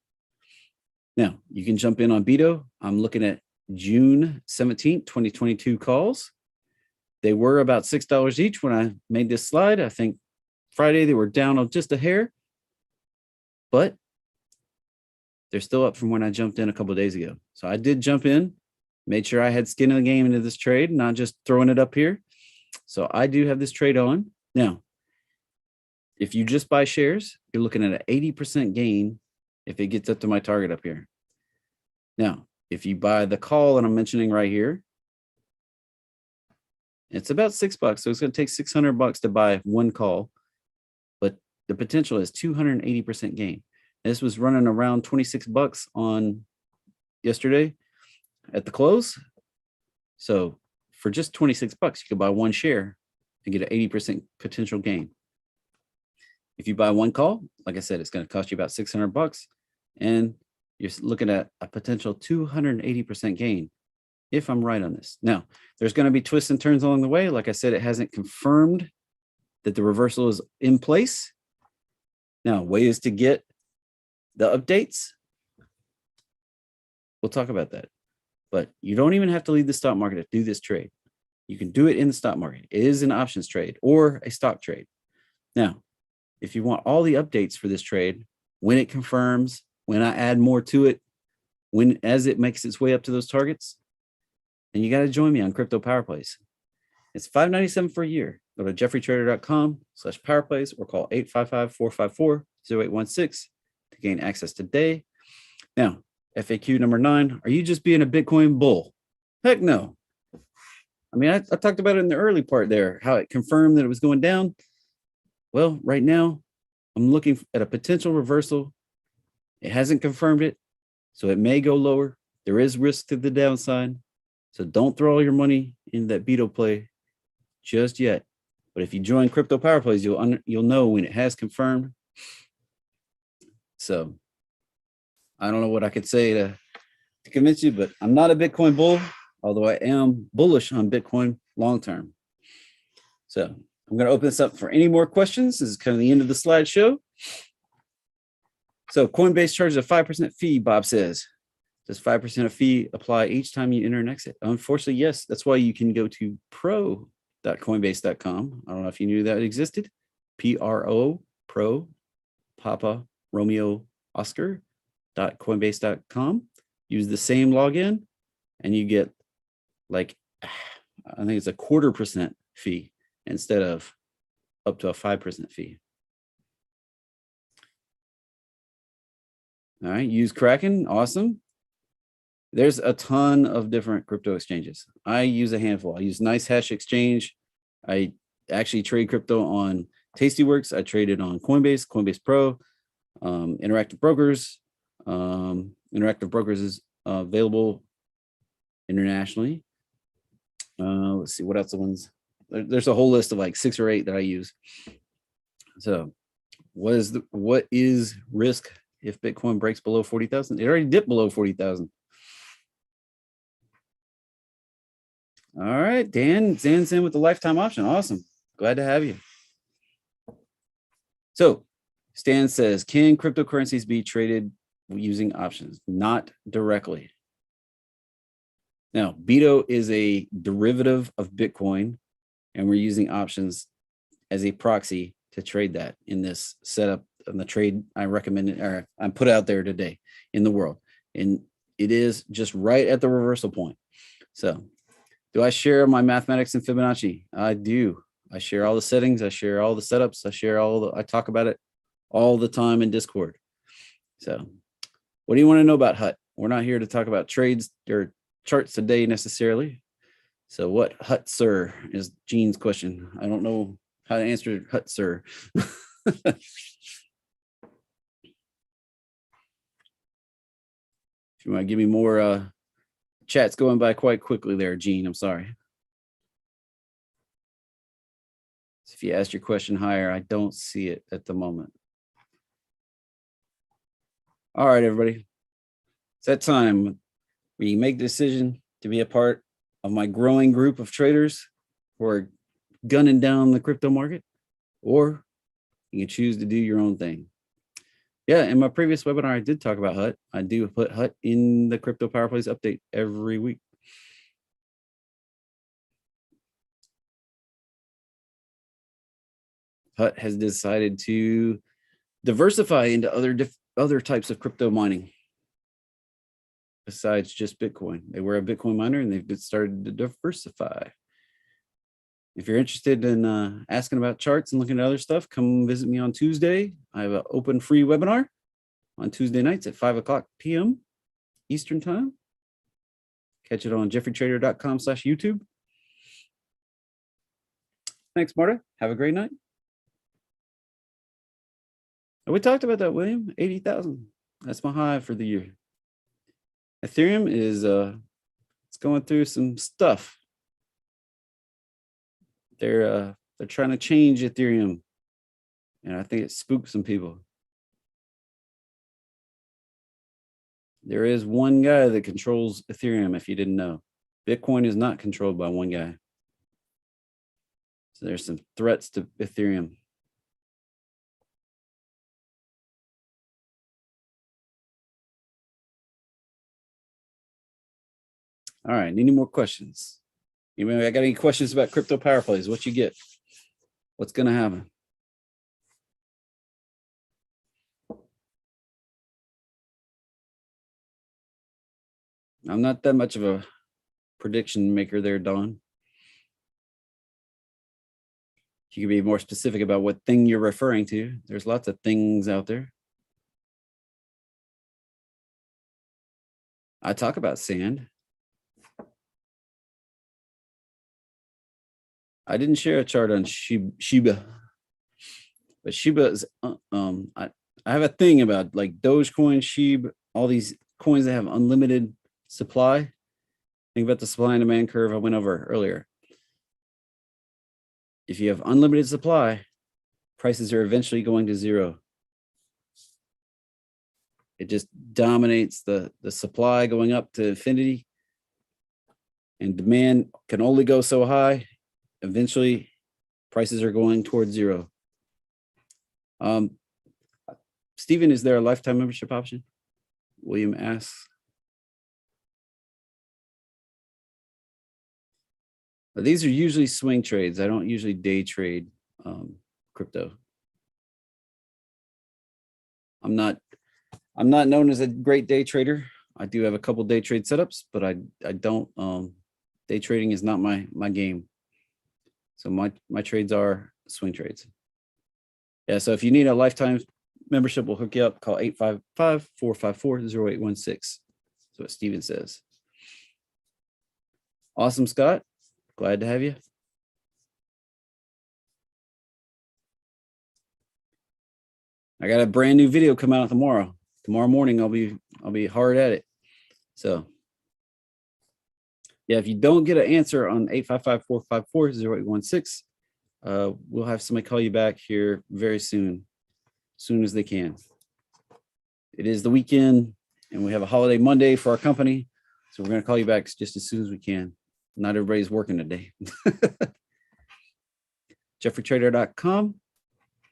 Now, you can jump in on BITO. I'm looking at June 17th, 2022 calls. They were about $6 each when I made this slide. I think Friday they were down just a hair, but they're still up from when I jumped in a couple of days ago. So I did jump in, made sure I had skin in the game into this trade, not just throwing it up here. So I do have this trade on. Now, if you just buy shares, you're looking at an 80% gain if it gets up to my target up here. Now, if you buy the call that I'm mentioning right here, it's about $6. So it's going to take $600 to buy one call, but the potential is 280% gain. This was running around $26 on yesterday at the close. So for just $26, you could buy one share and get an 80% potential gain. If you buy one call, like I said, it's going to cost you about $600, and you're looking at a potential 280% gain if I'm right on this. Now, there's going to be twists and turns along the way. Like I said, it hasn't confirmed that the reversal is in place. Now, ways to get the updates. we'll talk about that. But you don't even have to leave the stock market to do this trade. You can do it in the stock market. It is an options trade or a stock trade. Now, if you want all the updates for this trade, when it confirms, when I add more to it, as it makes its way up to those targets, then you got to join me on Crypto Power Plays. It's $5.97 for a year. Go to jeffreytrader.com/powerplays or call 855-454-0816 to gain access today. Now, FAQ number 9, are you just being a Bitcoin bull? Heck no. I mean, I talked about it in the early part there, how it confirmed that it was going down. Well, right now, I'm looking at a potential reversal. It hasn't confirmed it, so it may go lower. There is risk to the downside, so don't throw all your money in that Beto play just yet. But if you join Crypto Power Plays, you'll know when it has confirmed. So I don't know what I could say to convince you, but I'm not a Bitcoin bull, although I am bullish on Bitcoin long term. So I'm going to open this up for any more questions. This is kind of the end of the slideshow. So Coinbase charges a 5% fee, Bob says. Does 5% of fee apply each time you enter and exit? Unfortunately, yes. That's why you can go to pro.coinbase.com. I don't know if you knew that existed. Pro, Papa, Romeo, Oscar.coinbase.com. Use the same login and you get like, I think it's a 0.25% fee instead of up to a 5% fee. All right, use Kraken, awesome. There's a ton of different crypto exchanges. I use a handful. I use NiceHash Exchange. I actually trade crypto on Tastyworks. I traded on Coinbase, Coinbase Pro, Interactive Brokers. Interactive Brokers is available internationally. Let's see, what else the ones? There's a whole list of like 6 or 8 that I use. So what is risk if Bitcoin breaks below 40,000? It already dipped below 40,000. All right, Dan's in with the lifetime option. Awesome. Glad to have you. So Stan says, can cryptocurrencies be traded using options? Not directly. Now, Beto is a derivative of Bitcoin, and we're using options as a proxy to trade that in this setup on the trade I recommended or I put out there today in the world. And it is just right at the reversal point. So do I share my mathematics and Fibonacci? I do. I share all the settings. I share all the setups. I talk about it all the time in Discord. So what do you want to know about HUT? We're not here to talk about trades or charts today necessarily. So what HUT, sir, is Gene's question. I don't know how to answer HUT, sir. If you want to give me more chat's going by quite quickly there, Gene. I'm sorry. So if you asked your question higher, I don't see it at the moment. All right, everybody. It's that time where you make the decision to be a part of my growing group of traders who are gunning down the crypto market, or you can choose to do your own thing. Yeah, in my previous webinar, I did talk about HUT. I do put HUT in the Crypto Power Plays update every week. HUT has decided to diversify into other types of crypto mining besides just Bitcoin. They were a Bitcoin miner and they've started to diversify. If you're interested in asking about charts and looking at other stuff, come visit me on Tuesday. I have an open free webinar on Tuesday nights at 5:00 p.m. Eastern time. Catch it on jeffreytrader.com/YouTube. Thanks, Marta. Have a great night. We talked about that, William. 80,000. That's my high for the year. Ethereum is it's going through some stuff. They're trying to change Ethereum, and I think it spooked some people. There is one guy that controls Ethereum, if you didn't know. Bitcoin is not controlled by one guy. So there's some threats to Ethereum. All right. Any more questions? Anybody got any questions about crypto power plays? What you get? What's going to happen? I'm not that much of a prediction maker there, Don. You could be more specific about what thing you're referring to. There's lots of things out there. I talk about sand. I didn't share a chart on Shiba, but Shiba is, I have a thing about like Dogecoin, Shiba, all these coins that have unlimited supply. Think about the supply and demand curve I went over earlier. If you have unlimited supply, prices are eventually going to zero. It just dominates the supply going up to infinity, and demand can only go so high. Eventually, prices are going towards zero. Stephen, is there a lifetime membership option? William asks. But these are usually swing trades. I don't usually day trade crypto. I'm not known as a great day trader. I do have a couple day trade setups, but I don't day trading is not my game. So my trades are swing trades. Yeah, so if you need a lifetime membership, we'll hook you up. Call 855-454-0816. That's what Steven says. Awesome, Scott. Glad to have you. I got a brand new video come out tomorrow. Tomorrow morning, I'll be hard at it. So yeah, if you don't get an answer on 855-454-0816, we'll have somebody call you back here very soon, as soon as they can. It is the weekend, and we have a holiday Monday for our company, so we're going to call you back just as soon as we can. Not everybody's working today. JeffreyTrader.com.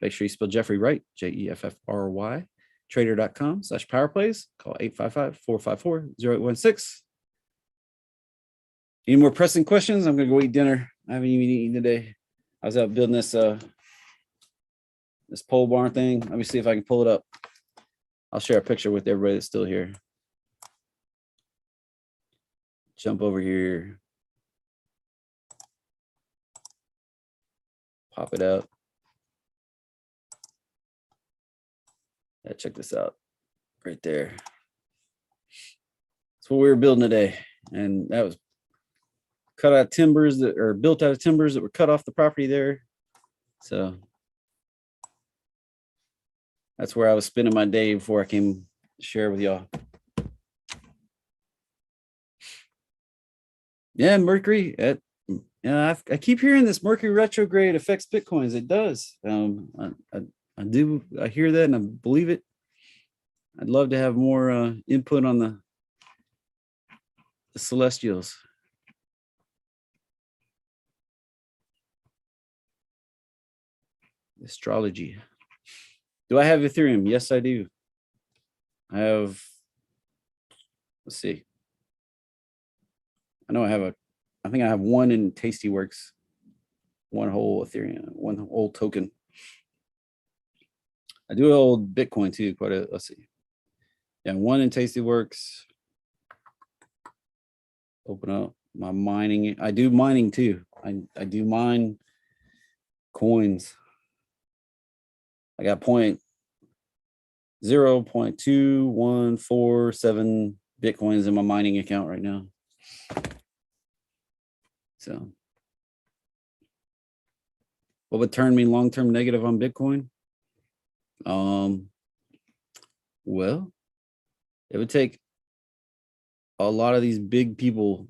Make sure you spell Jeffrey right, Jeffry. Trader.com/powerplays. Call 855-454-0816. Any more pressing questions? I'm going to go eat dinner. I haven't even eaten today. I was out building this pole barn thing. Let me see if I can pull it up. I'll share a picture with everybody that's still here. Jump over here. Pop it out. Yeah, check this out. Right there. That's what we were building today. And that was cut out of timbers that are built out of timbers that were cut off the property there. So that's where I was spending my day before I came to share with y'all. Yeah, Mercury. I keep hearing this Mercury retrograde affects Bitcoins. It does. I hear that and I believe it. I'd love to have more input on the celestials. Astrology. Do I have Ethereum? Yes, I do. I have, let's see. I know I think I have one in Tastyworks, one whole Ethereum, one whole token. I do hold Bitcoin too, let's see. Yeah, one in Tastyworks. Open up my mining. I do mining too. I do mine coins. I got 0.2147 Bitcoins in my mining account right now. So what would turn me long-term negative on Bitcoin? Well, it would take a lot of these big people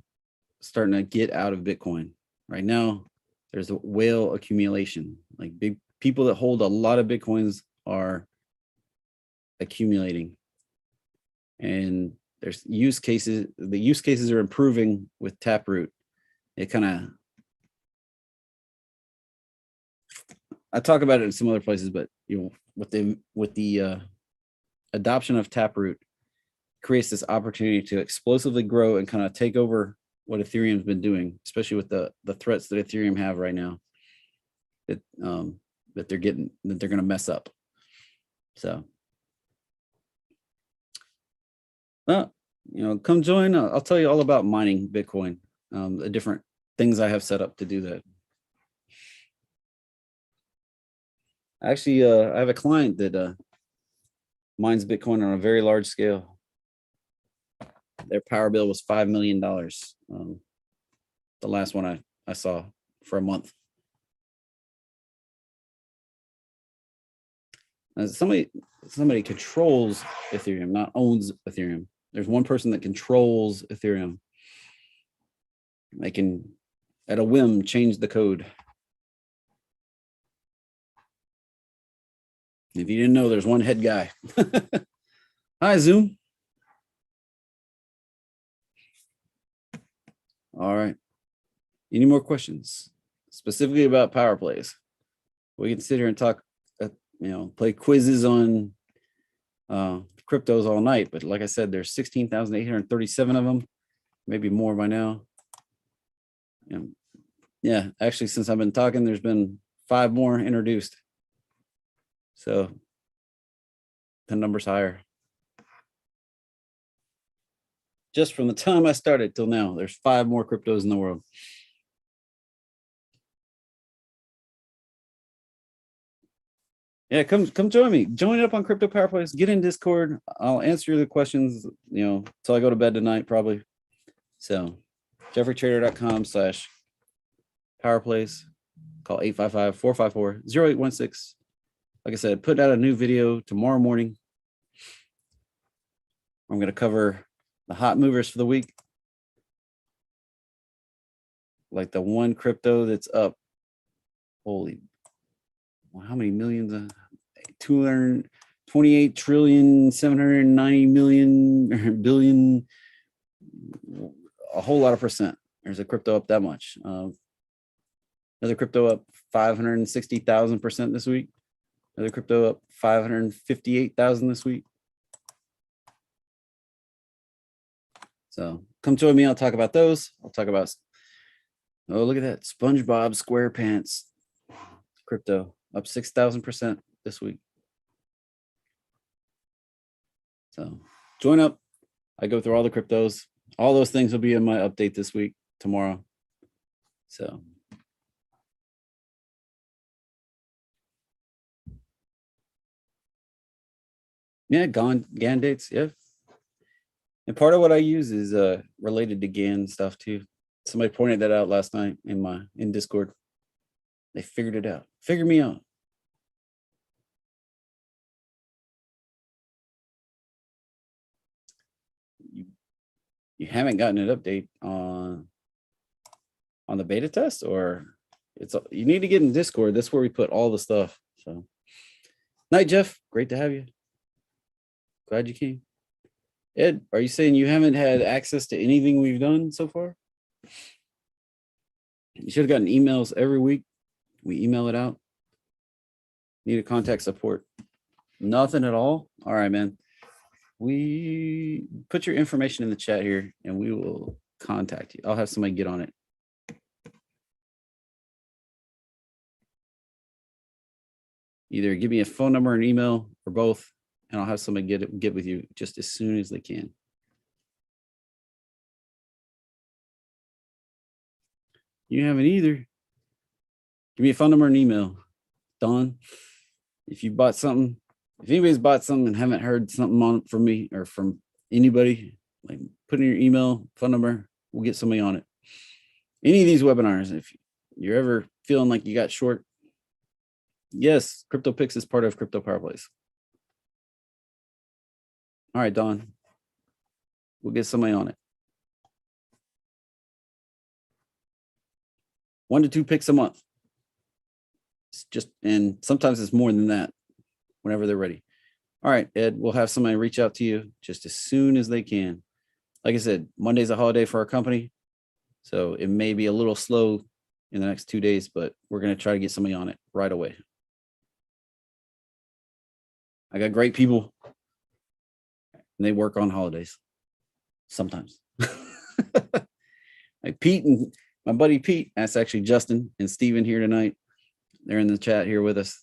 starting to get out of Bitcoin. Right now, there's a whale accumulation. Like big people that hold a lot of Bitcoins are accumulating. And there's use cases. The use cases are improving with Taproot. It kind of, I talk about it in some other places, but with the adoption of Taproot creates this opportunity to explosively grow and kind of take over what Ethereum's been doing, especially with the threats that Ethereum have right now, that they're going to mess up. So, well, come join. I'll tell you all about mining Bitcoin, the different things I have set up to do that. Actually, I have a client that mines Bitcoin on a very large scale. Their power bill was $5 million. The last one I saw for a month. Somebody controls Ethereum, not owns Ethereum. There's one person that controls Ethereum. They can, at a whim, change the code. If you didn't know, there's one head guy. Hi, Zoom. All right. Any more questions? Specifically about power plays? We can sit here and talk, play quizzes on cryptos all night. But like I said, there's 16,837 of them, maybe more by now. And yeah, actually, since I've been talking, there's been 5 more introduced. So the number's higher. Just from the time I started till now, there's 5 more cryptos in the world. Yeah, come join me. Join up on Crypto Power Plays. Get in Discord. I'll answer the questions, till I go to bed tonight, probably. So jeffreytrader.com/powerplays. Call 855-454-0816. Like I said, put out a new video tomorrow morning. I'm going to cover the hot movers for the week. Like the one crypto that's up. Holy, how many millions? 228 trillion, 790 million billion, a whole lot of percent. There's a crypto up that much. Another crypto up 560,000% this week. Another crypto up 558,000 this week. So come join me. I'll talk about those. I'll talk about, oh, look at that. SpongeBob SquarePants crypto up 6,000% this week. So join up. I go through all the cryptos. All those things will be in my update this week, tomorrow. So yeah, GAN dates, yeah. And part of what I use is related to GAN stuff too. Somebody pointed that out last night in Discord. They figured it out. Figure me out. You haven't gotten an update on the beta test, or you need to get in Discord. That's where we put all the stuff. So night, Jeff. Great to have you. Glad you came. Ed, are you saying you haven't had access to anything we've done so far? You should have gotten emails every week. We email it out. Need to contact support. Nothing at all. All right, man. We put your information in the chat here and we will contact you. I'll have somebody get on it. Either give me a phone number or an email or both, and I'll have somebody get with you just as soon as they can. You haven't either. Give me a phone number and email. Don, if you bought something, if anybody's bought something and haven't heard something on it from me or from anybody, like put in your email, phone number, we'll get somebody on it. Any of these webinars, if you're ever feeling like you got short, yes, CryptoPix is part of Crypto Power Plays. All right, Don, we'll get somebody on it. 1 to 2 picks a month. It's just, and sometimes it's more than that whenever they're ready. All right, Ed, we'll have somebody reach out to you just as soon as they can. Like I said, Monday's a holiday for our company, so it may be a little slow in the next 2 days, but we're going to try to get somebody on it right away. I got great people, and they work on holidays sometimes. I Pete and my buddy Pete. That's actually Justin and Steven here tonight. They're in the chat here with us.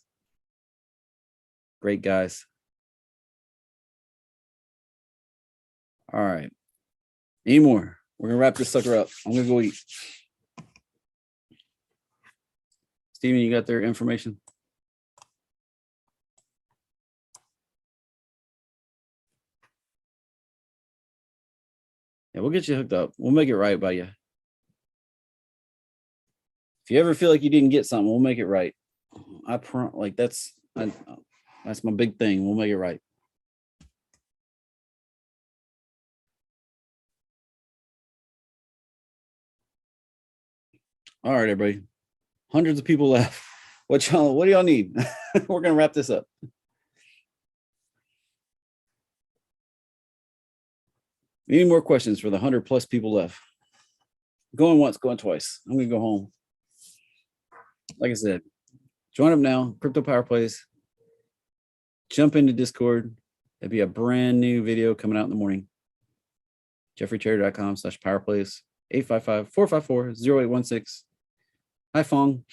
Great guys. All right. Any more? We're going to wrap this sucker up. I'm going to go eat. Steven, you got their information? Yeah, we'll get you hooked up. We'll make it right by you. If you ever feel like you didn't get something, we'll make it right. That's my big thing. We'll make it right. All right, everybody. Hundreds of people left. What do y'all need? We're gonna wrap this up. Any more questions for the 100+ people left? Going once, going twice. I'm gonna go home. Like I said, join up now. Crypto Power Plays. Jump into Discord. There'll be a brand new video coming out in the morning. jeffreytrader.com/powerplays. 855-454-0816. Hi, Fong.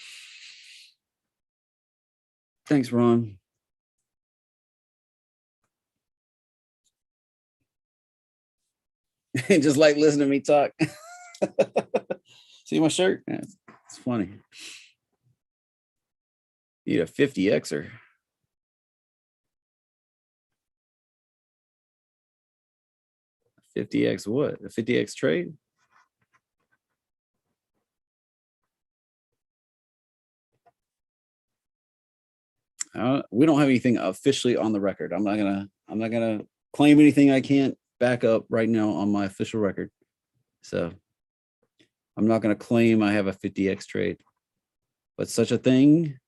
Thanks, Ron. Just like listening to me talk. See my shirt? Yeah, it's funny. Need a 50Xer. A 50X what? A 50X trade? We don't have anything officially on the record. I'm not gonna claim anything I can't back up right now on my official record. So I'm not gonna claim I have a 50X trade, but such a thing.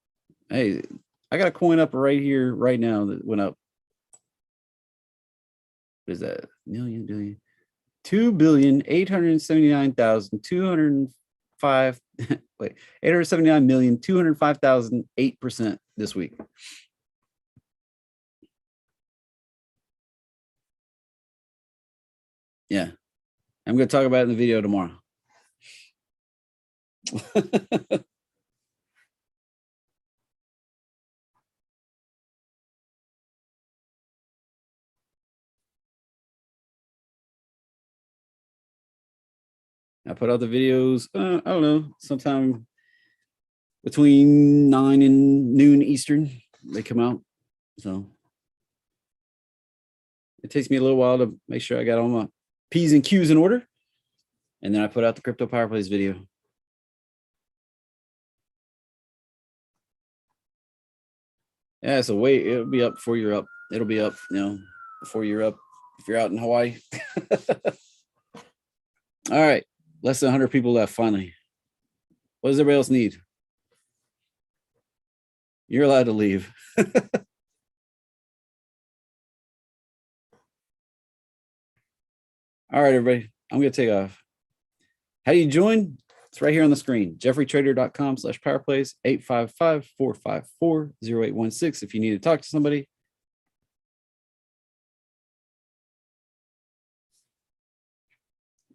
Hey, I got a coin up right here right now that went up. What is that? Million, billion, 2,879,205. Wait, 879,205,008% this week. Yeah, I'm going to talk about it in the video tomorrow. I put out the videos, I don't know, sometime between 9 and noon Eastern, they come out. So it takes me a little while to make sure I got all my P's and Q's in order. And then I put out the Crypto Power Plays video. Yeah, so wait, it'll be up before you're up. It'll be up, before you're up if you're out in Hawaii. All right. Less than 100 people left, finally. What does everybody else need? You're allowed to leave. All right, everybody. I'm going to take off. How do you join? It's right here on the screen. jeffreytrader.com/powerplays, 855-454-0816 if you need to talk to somebody.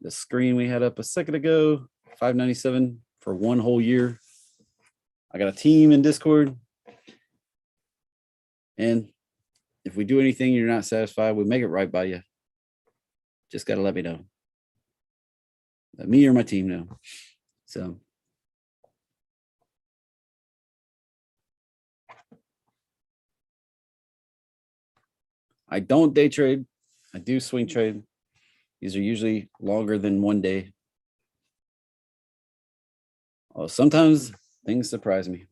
The screen we had up a second ago, $5.97 for 1 whole year. I got a team in Discord. And if we do anything you're not satisfied, we make it right by you. Just got to let me know. Let me or my team know. So I don't day trade. I do swing trade. These are usually longer than 1 day. Oh, sometimes things surprise me.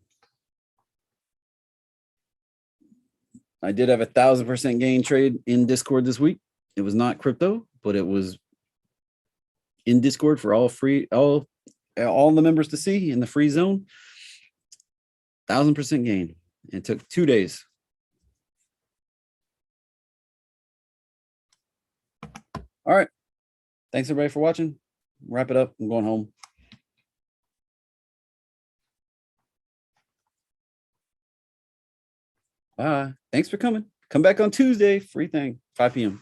I did have 1,000% gain trade in Discord this week. It was not crypto, but it was in Discord for all the members to see in the free zone. 1,000% gain. It took 2 days. All right. Thanks everybody for watching. Wrap it up. I'm going home. Bye. Thanks for coming. Come back on Tuesday. Free thing. 5 p.m.